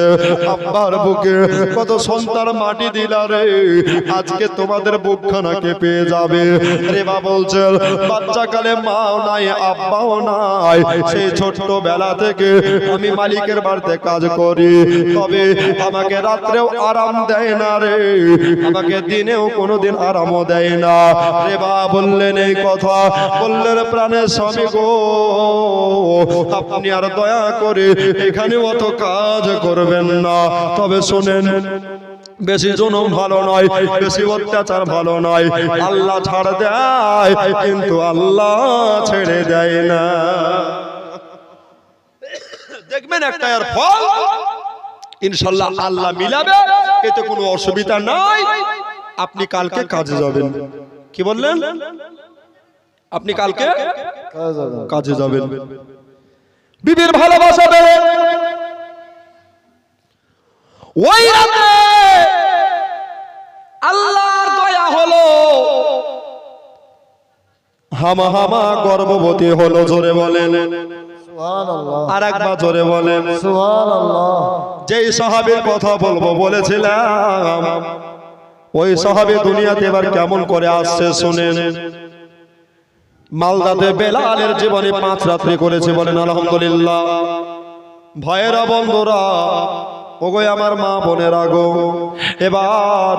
A: আব্বার বুকে কত সন্তান মাটি দিলা রে। আজকে তোমাদের বুকখানাকে পেয়ে যাবে। রেবা বলছেন, বাচ্চাকালে মাও নাই, আব্বাও নাই, সেই ছোট্ট বেলা থেকে আমি মালিকের বাড়িতে কাজ করি, তবে আমাকে রাত্রেও আরাম দেয় না রে, আমাকে দিনেও কোনোদিন আরামও দেয় না। রেবা বললেন এই কথা, বললেন, প্রাণের স্বামী গো, আপনি আর দয়া করে এখানে অত কাজ করবেন না, তবে শোনেন, বেশি জনম ভালো নয়, বেশি অত্যাচার ভালো নয়। আল্লাহ ছাড় দেয়, কিন্তু আল্লাহ ছেড়ে দেয় না। দেখবেন একটা এর ফল ইনশাআল্লাহ আল্লাহ মিলাবে, এতে কোনো অসুবিধা নাই। আপনি কালকে কাজে যাবেন। কি বললেন? আপনি কালকে কাজে যাবেন। বিবির ভালোবাসা বেড়ে ওই রাতে আল্লাহর দয়া হলো, হামা হামা গর্ভবতী হলো। জোরে বলেন
B: সুবহানাল্লাহ।
A: আর একবার জোরে বলেন
B: সুবহানাল্লাহ।
A: যেই সাহাবীর কথা বলবো বলেছিলাম, ওই সাহাবী দুনিয়াতে এবার কেমন করে আসছে শুনেন। মালদাতে বেলালের জীবনে 5 রাত্রি করেছে, বলেন আলহামদুলিল্লাহ। ভাইয়েরা, বন্ধুরা, ওগো আমার মা বোনেরা গো, এবার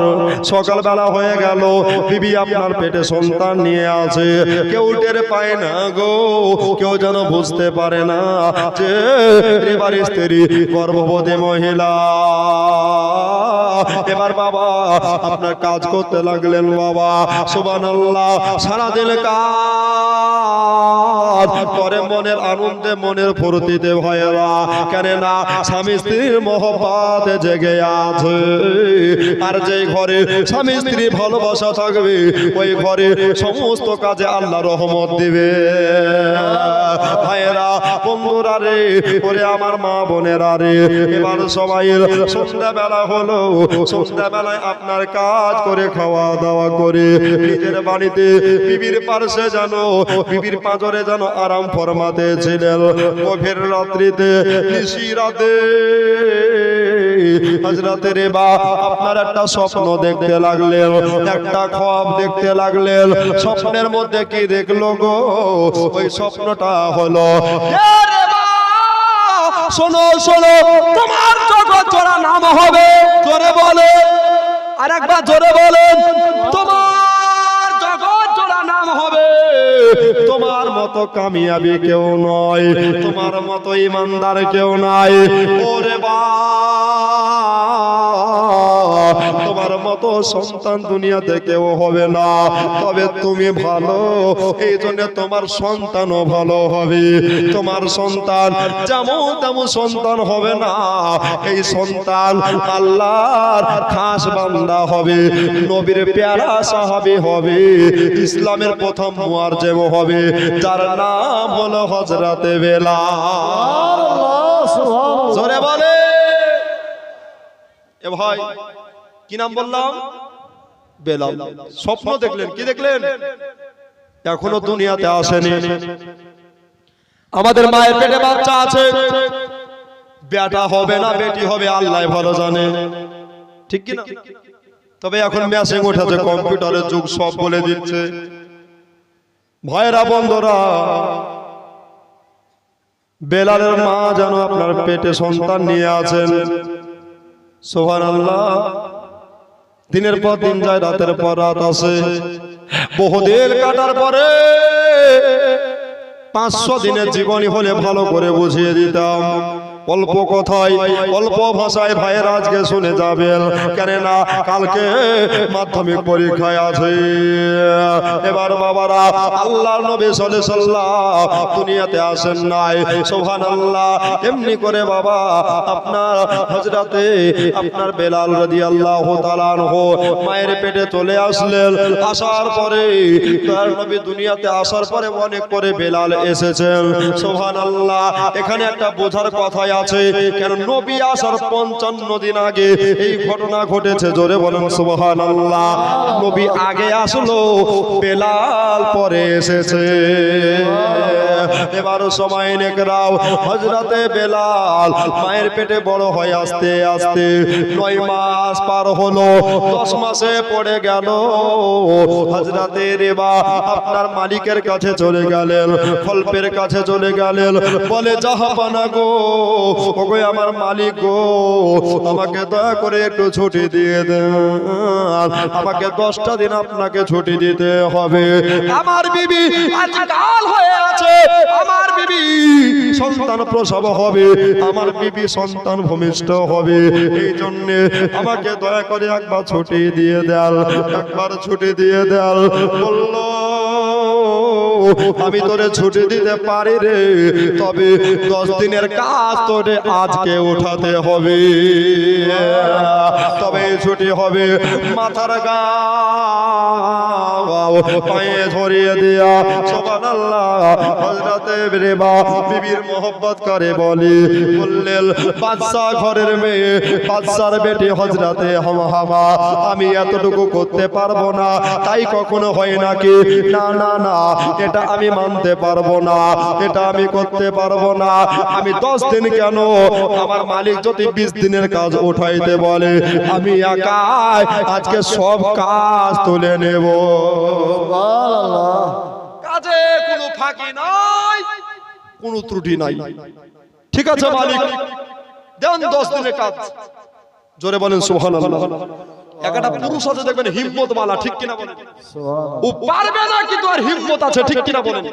A: সকালবেলা হয়ে গেল, বিবি আপনার পেটে সন্তান নিয়ে আছে, কেউ টের পায় না গো, কেউ যেন বুঝতে পারে না যে এবার স্ত্রী গর্ভবতী মহিলা। এবার বাবা আপনার কাজ করতে লাগলেন বাবা সুবহানাল্লাহ সারাদিন কাজ পরে মনের আনন্দে মনের ফুর্তিতে ভয়েরা কেন না স্বামী স্ত্রীর মহব্বত জেগে আছে আর যে ঘরে স্বামী স্ত্রী ভালোবাসা থাকবে ওই ঘরে সমস্ত কাজে আল্লাহ রহমত দিবে ভাইয়েরা বন্ধুরা রে ওরে আমার মা বোনেরা রে এবার সবাই সন্ধ্যাবেলা হলো সন্ধ্যাবেলায় আপনার কাজ করে খাওয়া দাওয়া করে নিজের বাড়িতে বিবির পাশে জানো বিবির পাঁজরে জানো আরাম ফরমাতে ছিলেন গভীর রাত্রিতে নিশি রাতে হযরতে রেবা আপনার একটা স্বপ্ন দেখতে লাগলেন একটা খ্বাব দেখতে লাগলেন স্বপ্নের মধ্যে কি দেখলো গো ওই স্বপ্নটা হলো এ রেবা শোনো শোনো তোমার জগৎ জোড়া নাম হবে জোরে বলে আরেকবার জোরে বলেন তোমার জগৎ জোড়া নাম হবে তোমার মতো কামিয়াবি কেউ নয় তোমার মতো ইমানদার কেউ নাই ওরে বা তোমার মতো সন্তান দুনিয়াতে কেউ হবে না তবে তুমি ভালো এই জন্য তোমার সন্তানও ভালো হবে তোমার সন্তান যেমন তেমন সন্তান হবে না এই সন্তান আল্লাহর খাস বান্দা হবে নবীর প্যারা সাহাবী হবে ইসলামের প্রথম মুয়াজ্জিম হবে যার নাম হলো হযরতে বেলাল জোরে বলে এ ভাই কি নাম বললাম বেলাল স্বপ্ন দেখলেন কি দেখলেন এখনো দুনিয়াতে আসেনি আমাদের মায়ের পেটে বাচ্চা আছে বেটা হবে না বেটি হবে আল্লাহ ভালো জানে ঠিক কি না তবে এখন মেসেজ উঠেছে কম্পিউটারের যুগ সব বলে দিচ্ছে ভাইরা বন্ধুরা বেলালের মা যেন আপনার পেটে সন্তান নিয়ে আছেন সুবহানাল্লাহ দিনের পর দিন যায় রাতের পর রাত আসে বহুদিন কাটার পরে 500 দিনের জীবনী হলে ভালো করে বুঝিয়ে দিতাম অল্প কথায় অল্প ভাষায় ভাইয়ের আজকে শুনে যাবেন কেননা কালকে মাধ্যমিক পরীক্ষায় আছে এবার বাবারা আল্লাহর নবী সাল্লাল্লাহু দুনিয়াতে আসেন নাই সুবহানাল্লাহ এমনি করে বাবা আপনার হযরতে আপনার বেলাল রাদিয়াল্লাহু তাআলা আনহু মায়ের পেটে চলে আসলেন আসার পরে তার নবী দুনিয়াতে আসার পরে অনেক করে বেলাল এসেছেন সুবহানাল্লাহ এখানে একটা বোঝার কথা আছে কারণ নবী আসার 55 দিন আগে এই ঘটনা ঘটেছে জোরে বলেন সুবহানাল্লাহ নবী আগে আসলো বেলাল পরে এসেছে এবার সময় নেকরাও হযরতে বেলাল মায়ের পেটে বড় হয় আস্তে আস্তে 9 মাস পার হলো 10 মাসে পড়ে গেল হযরতে রেবা আপনার মালিকের কাছে চলে গেলেন খলপের কাছে চলে গেলেন বলে জাহাপানা গো ওগো আমার মালিক গো আমাকে দয়া করে একটু ছুটি দিয়ে দেন আমাকে 10টা দিন আপনাকে ছুটি দিতে হবে আমার বিবি আজকাল হয়ে আছে আমার বিবি সন্তান প্রসব হবে আমার বিবি সন্তান ভূমিষ্ঠ হবে এই জন্য আমাকে দয়া করে একবার ছুটি দিয়ে দেন একবার ছুটি দিয়ে দেন বলল আমি তোরে ছুটি দিতে পারি রে তবে 10 দিনের কাজ তোরে আজকে উঠাতে হবে তবে ছুটি হবে মাথার গাও পায়ে ধরিয়ে দিয়া সুবহানাল্লাহ হযরতে রেবা বিবির মোহব্বত করে বললেন বাদশা ঘরের মেয়ে বাদশার বেটি হযরতে হামহামা আমি এতটুকু করতে পারবো না তাই কখনো হয় নাকি না না না এটা আমি মানতে পারবো না এটা আমি করতে পারবো না আমি 10 দিন কেন আমার মালিক যদি 20 দিনের কাজ উঠাইতে বলে আমি একাই আজকে সব কাজ তুলে নেব
B: সুবহানাল্লাহ
A: কাজে কোনো ফাঁকি নাই কোনো ত্রুটি নাই ঠিক আছে মালিক দেন 10 দিনের কাজ জোরে বলেন সুবহানাল্লাহ একটা পুরুষ আছে দেখবেন হিম্মতওয়ালা ঠিক কিনা বলেন ও পারবে না কিন্তু আর হিম্মত আছে ঠিক কিনা বলেন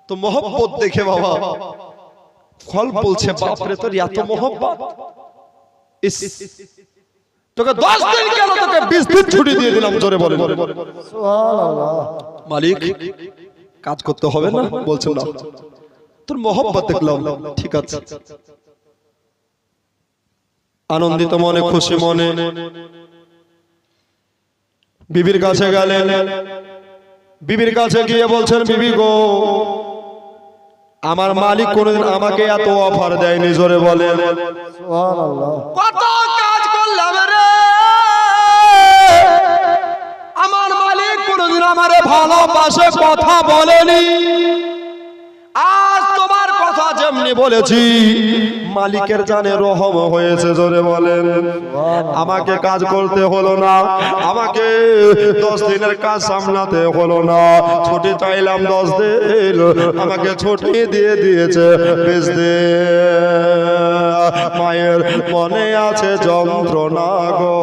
A: তো মোহব্বত দেখে বাবা ফল বলছে বাপ রে তোর এত মোহব্বত ইস তোকে 10 দিন কেন, তোকে 20 দিন ছুটি দিয়ে দিলাম, জোরে বলেন।
B: সুবহানাল্লাহ।
A: মালিক কাজ করতে হবে না, বলছেন না, তোর মহব্বত দেখলাম, ঠিক আছে। আনন্দিত মনে, খুশি মনে বিবির কাছে গেলেন। বিবির কাছে গিয়ে বলছেন, বিবি গো, আমার মালিক কোনদিন আমাকে এত অফার দেয়নি, জোরে বলেন।
B: সুবহানাল্লাহ।
A: কত কাজ করলাম রে, আমার মালিক কোনদিন আমারে ভালোবাসে কথা বলেনি। আজ তোমার কথা যেমনি বলেছি, মালিকের জানে রহম হয়েছে, জোরে বলেন। আমাকে কাজ করতে হলো না, আমাকে 10 দিনের কাজ সামলাতে হলো না, ছুটি চাইলাম 10 দিন, আমাকে ছুটি দিয়ে দিয়েছে 20 দিন। মায়ের মনে আছে যন্ত্রণা গো,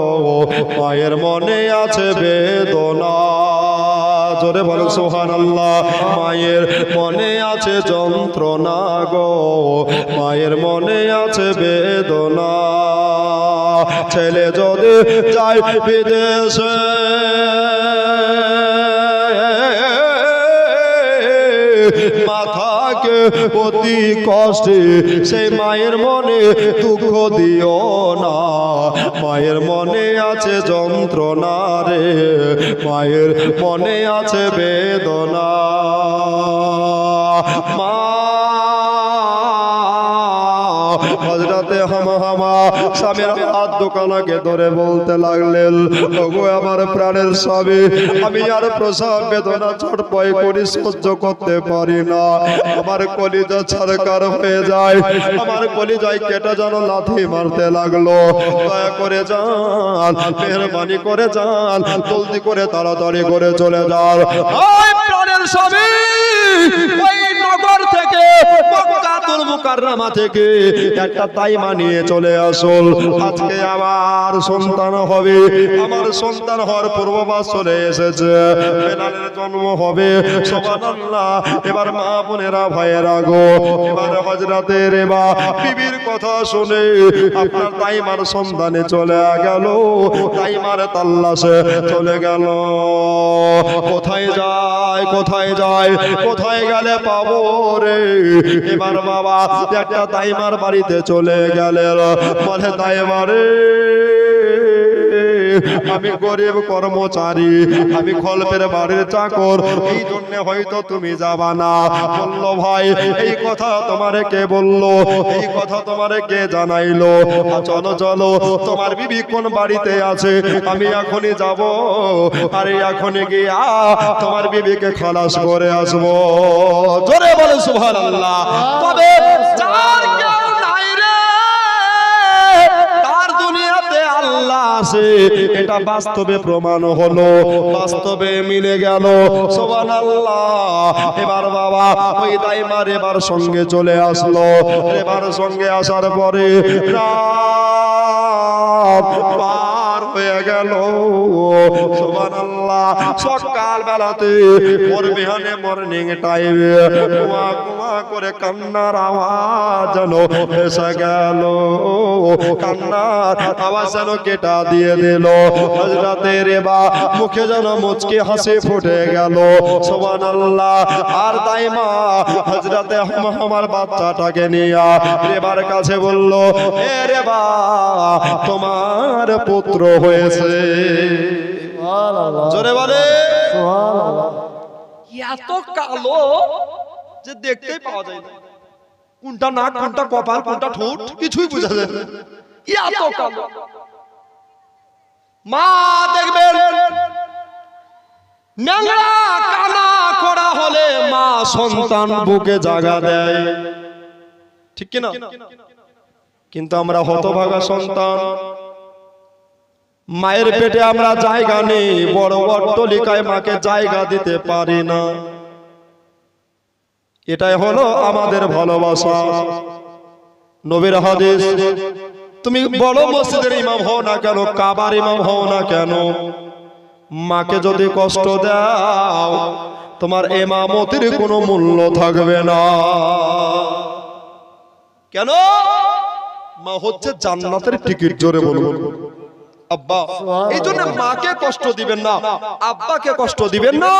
A: মায়ের মনে আছে বেদনা, জোরে বলেন সুবহানাল্লাহ। মায়ের মনে আছে যন্ত্রণা গো, মায়ের মনে আছে বেদনা। ছেলে যদি যায় বিদেশে, মাথাকে অতি কষ্টে, সেই মায়ের মনে দুঃখ দিও না। মায়ের মনে আছে যন্ত্রণা রে, মায়ের মনে আছে বেদনা। মা হযরতে হামা স্বামীর হাত দোকানাকে ধরে বলতে লাগলেন, ওগো আমার প্রাণের স্বামী, আমি আর প্রসব বেদনা ছটপয় করি, সহ্য করতে পারি না। আমার কলিজা ছারকার হয়ে যায়, আমার কলিজায় কেটে যেন লাথি মারতে লাগলো। দয়া করে যান, মেহরবানি করে যান, জলদি করে তাড়াতাড়ি করে চলে যান। ওই প্রাণের স্বামী ওই নগর থেকে, মক্কাতুল মুকাররমা থেকে একটা তাইমা নিয়ে চলে আসুন। আজকে আমার সন্তান হবে, আমার সন্তান হওয়ার পূর্ববাস চলে এসেছে, বেলালের জন্ম হবে। সুবহানাল্লাহ। এবার মা বোনেরা, ভাইয়েরা গো, এবার হযরতে রেবা বিবির কথা শুনে আপনার তাইমার সন্ধানে চলে গেল, তাইমার তাল্লাশে চলে গেল। কোথায় যায়, কোথায় যায়, কোথায় গেলে পাবো রে? এবার বাবা একটা তাইমার বাড়িতে চলে গেলেন, বলে তাইমা রে, আমি গরিব কর্মচারী, আমি খলপের বাড়ির চাকর, এই জন্য হয়তো তুমি যাবা না। বলল, ভাই এই কথা তোমারে কে বললো, এই কথা তোমারে কে জানাইলো? চলো চলো, তোমার বিবি কোন বাড়িতে আছে, আমি এখনই যাব, আরে এখনই গিয়া তোমার বিবিকে খালাস করে আসবো। জোরে বলে সুবহানাল্লাহ। তবে যার কেউ নাই রে, তার দুনিয়াতে আল্লাহ আছে, এটা বাস্তবে প্রমাণ হলো, বাস্তবে মিলে গেল। সুবহানাল্লাহ। এবার বাবা ওই তাইমার এবার সঙ্গে চলে আসলো, এবার সঙ্গে আসার পরে রাত পার হয়ে গেল। সুবহানাল্লাহ। সকাল বেলাতে মরবিহানে মর্নিং টাইমে কুয়া কুয়া করে কান্নার আওয়াজ যেন এসে গেল, কান্নার আওয়াজ যেন কেটা দিয়ে দিল। হযরতে রেবা মুখে যেন মুচকি হাসি ফুটে গেল। সুবহানাল্লাহ। আর তাইমা হযরতে আমার বাচ্চাটাকে নিয়ে রেবার কাছে বলল, এ রেবা, তোমার পুত্র হয়েছে।
B: সুবহানাল্লাহ।
A: জোরে বলে।
B: সুবহানাল্লাহ।
A: এত কালো যে দেখতেই পাওয়া যায় না, কোনটা নাক, কোনটা কপাল, কোনটা ঠোঁট, কিছুই বোঝা যায় না, এত কালো। মা দেখবেন ন্যাংরা কানা করা হলে মা সন্তান বুকে জায়গা দেয়, ঠিক কিনা? কিন্তু আমরা হতভাগা সন্তান, মায়ের পেটে আমরা জায়গা নেই, বড় অট্টালিকায় মাকে জায়গা দিতে পারি না। এটাই হলো আমাদের ভালোবাসা। নবীর হাদিস, তুমি বড় মসজিদের ইমাম হও না কেন, কাবার ইমাম হও না কেন, মাকে যদি কষ্ট দাও তোমার ইমামতির কোনো মূল্য থাকবে না। কেন? মা হচ্ছে জান্নাতের টিকিট, জোরে বলুন। আব্বা। এই জন্য মাকে কষ্ট দিবেন না, আব্বাকে কষ্ট দিবেন না।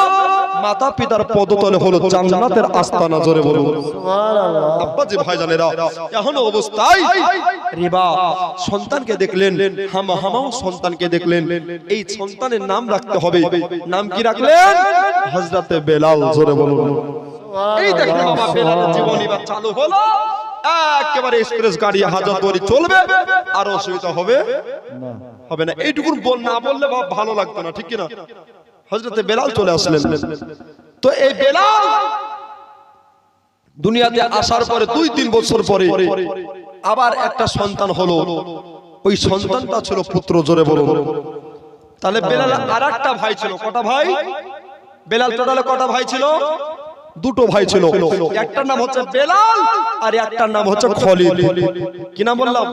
A: মাতা পিতার পদতলে হলো জান্নাতের আস্তানা, জোরে বলুন
B: সুবহানাল্লাহ।
A: আব্বা যে ভাইজানেরা এখনো অবস্থায় রিবা সন্তানকে দেখলেন, হামাও সন্তানকে দেখলেন, এই সন্তানের নাম রাখতে হবে। নাম কি রাখলেন? হযরতে বেলাল, জোরে বলুন। এই দেখেন বাবা, বেলালের জীবনী বা চালু হলো, একেবারে এক্সপ্রেস গাড়ি হাজারদুয়ারি চলবে, আর অসুবিধা হবে হবে না। এইটুকুন না বললে ভালো লাগতো না, ঠিক কি না? হযরতে বেলাল চলে আসলেন। তো এই বেলাল দুনিয়াতে আসার পরে 2-3 বছর পরে আবার একটা সন্তান হলো। ওই সন্তানটা ছিল পুত্র, জোরে বলুন। তাহলে বেলাল আরেকটা ভাই ছিল। কটা ভাই? বেলাল টোটালে কটা ভাই ছিল? 2টো ভাই ছিল। একটার নাম হচ্ছে বেলাল আর একটার নাম হচ্ছে খালিদ। কি নাম বললাম?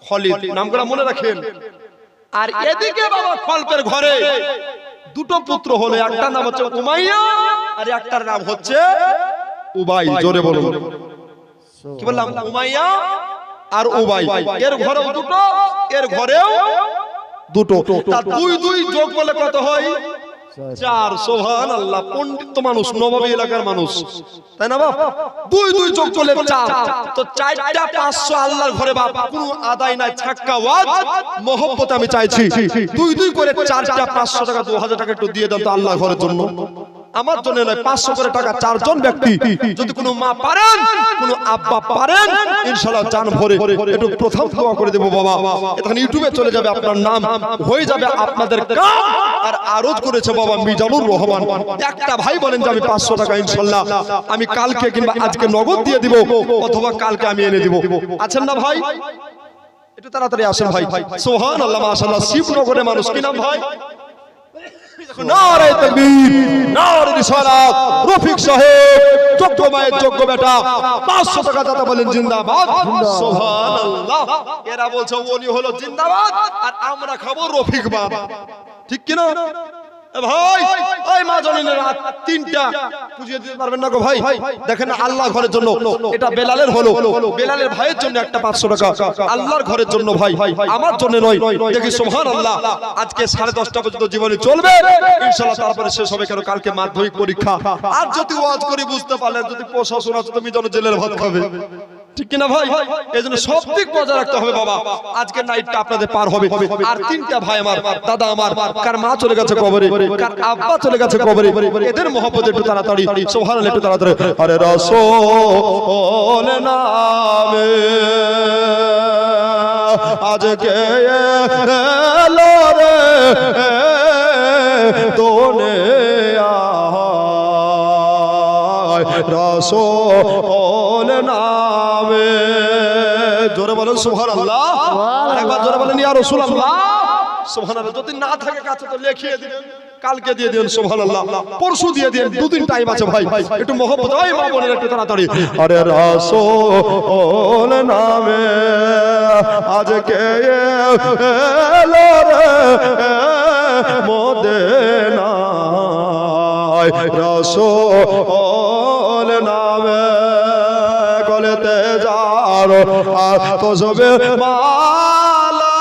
A: খালিদ। নামগুলো মনে রাখেন। আর এদিকে বাবা খলপের ঘরে 2টো পুত্র হলো। একটার নাম হচ্ছে উমাইয়া আর একটার নাম হচ্ছে উবাই, জোরে বলুন। কি বললাম? উমাইয়া আর উবাই। এর ঘরেও 2টো, এর ঘরেও 2টো। তা 2 যোগ করলে কত হয়? 4। সুবহানাল্লাহ। পণ্ডিত মানুষ, নবাবী এলাকার মানুষ, তাই না বাপ? 2 যোগ করলে 4। তো 4টা 500 আল্লাহর ঘরে বাপ কোনো আদায় নাই, ছাক্কা ওয়াজ মহব্বত আমি চাইছি। 2 করে 4টা 500 টাকা, 2000 টাকা একটু দিয়ে দেন তো আল্লাহর ঘরের জন্য। আমার জন্য নয়, 500 করে টাকা 4 জন ব্যক্তি যদি কোনো মা পারেন, কোনো আব্বা পারেন, ইনশাআল্লাহ জান ভরে একটু প্রথম দোয়া করে দেব বাবা। এখানে ইউটিউবে চলে যাবে, আপনার নাম হয়ে যাবে আপনাদের কাম। আর আরজ করেছে বাবা মিজানুর রহমান, একটা ভাই বলেন যে আমি 500 টাকা ইনশাআল্লাহ আমি কালকে কিংবা আজকে নগদ দিয়ে দিব, অথবা কালকে আমি এনে দিব। আছেন না ভাই? একটু তাড়াতাড়ি আসেন ভাই। সুবহানাল্লাহ, মাশাআল্লাহ। শিবনগরের মানুষ। কি নাম ভাই? নারে তাকবীর, নারে রিসালাত। রফিক সাহেব যোগ্য মায়ের যোগ্য বেটা, 500 টাকা দাতা বলেন জিন্দাবাদ। সুবহানাল্লাহ। এরা বলছে ওলি হলো জিন্দাবাদ আর আমরা খাবো রফিক বাবা, ঠিক কি না? ভাই ওই মা জনিনের 3টা পুজিয়ে দিতে পারবেন না গো ভাই? দেখেন আল্লাহ ঘরের জন্য, এটা বেলালের হলো, বেলালের ভাইয়ের জন্য একটা 500 টাকা আল্লাহর ঘরের জন্য ভাই, আমার জন্য নয়। দেখি সুবহানাল্লাহ। আজকে 10:30টা পর্যন্ত জীবনী চলবে ইনশাআল্লাহ, তারপরে শেষ হবে। কেন কালকে মাধ্যমিক পরীক্ষা। আর যদি ওয়াজ করি বুঝতে পারলেন, যদি প্রশাসন আছে তুমি যেন জেলের ভাত খাবে, ঠিক কিনা ভাই? এজন্য সব দিক বজায় রাখতে হবে বাবা। আজকে নাইটটা আপনাদের পার হবে। আর 3টা ভাই আমার, দাদা আমার, কার মা চলে গেছে কবরে, কার আব্বা চলে গেছে কবরে, এদের মহব্বত একটু তাড়াতাড়ি, সুবহানাল্লাহ, একটু তাড়াতাড়ি। আরে রাসূল নামে আজকে এলো রে দুনিয়া, রাসূল নামে। জোরে বলেন সুবহানাল্লাহ। আরেকবার জোরে বলেন ইয়া রাসূলুল্লাহ। সুবহানাল্লাহ। যদি না থাকে কাছে তো লিখিয়ে দিবেন, কালকে দিয়ে দিন, সুবহানাল্লাহ, পরশু দিয়ে দিন, 2 দিন টাইম আছে ভাই। একটু মহব্বত, ওই মা বোনের একটু তাড়াতাড়ি। আরে রাসূল নামে আজকে এলো রে মদিনায়, রাসূল নামে গলেতে যার আর তো সবে মালা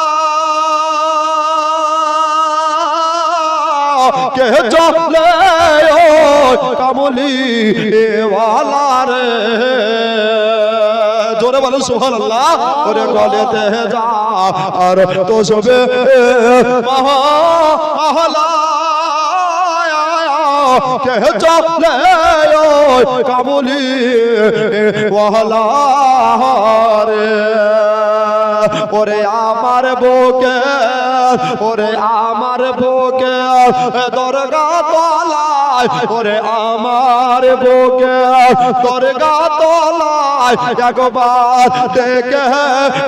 A: কে চলে কামলি ওয়ালা রে। জোরে বলেন সুবহানাল্লাহ। ওরে গলেতে যা আর তো সবে মালা কে চলে কামলি ওয়ালা রে। ওরে আমার বুকে, ওরে আমার বুকে দরগা তলায়, ওরে আমার বুকে দরগা তলায় একবার দেখে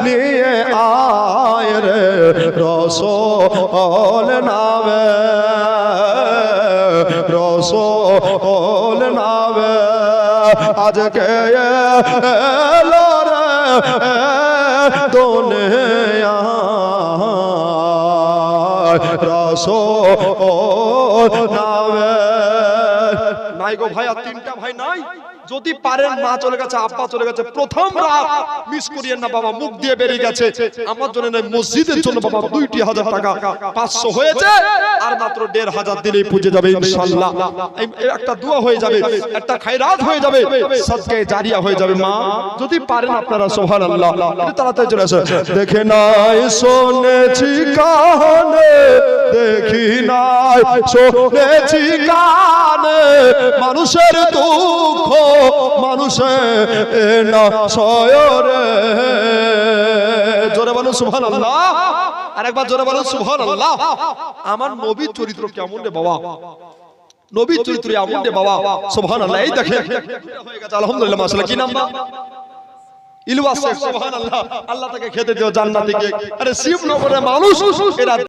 A: নিয়ে আয় রে রাসূল নামে, রাসূল নামে আজকে এলো রে দুনিয়া, রাসূল নামে। নাই গো ভাই, আর 3টা ভাই নাই। যদি পারেন, মা চলে গেছে, আব্বা চলে গেছে, প্রথম রাত মিস করিয়েন না বাবা, মুখ দিয়ে বেরিয়ে গেছে, আমার জন্য নয়, মসজিদের জন্য বাবা 2,000 টাকা 500 হয়েছে, আর মাত্র 1,500 দিলেই পুজো যাবে ইনশাআল্লাহ। একটা দোয়া হয়ে যাবে, একটা খায়রাত হয়ে যাবে, সদকায়ে জারিয়া হয়ে যাবে। মা যদি পারেন আপনারা সুবহানাল্লাহ, একটু তাড়াতাড়ি চলে আসো। দেখে নাই শুনেছি কানে, দেখি নাই শুনেছি কানে, মানুষের দুঃখ মানুষের না সয়রে। জোরে বলুন সুবহানাল্লাহ, আরেকবার জোরে বলুন সুবহানাল্লাহ। আমার নবীর চরিত্র কেমন রে বাবা, নবীর চরিত্র এমন রে বাবা, সুবহানাল্লাহ। এই দেখেন হয়ে গেছে আলহামদুলিল্লাহ, মাশাআল্লাহ। কি নাম বা? ইলওয়াস শেখ, সুবহানাল্লাহ। আল্লাহ তাকে খেতে দিও জান্নাতে গিয়ে। আরে শিবনগরের মানুষ এরা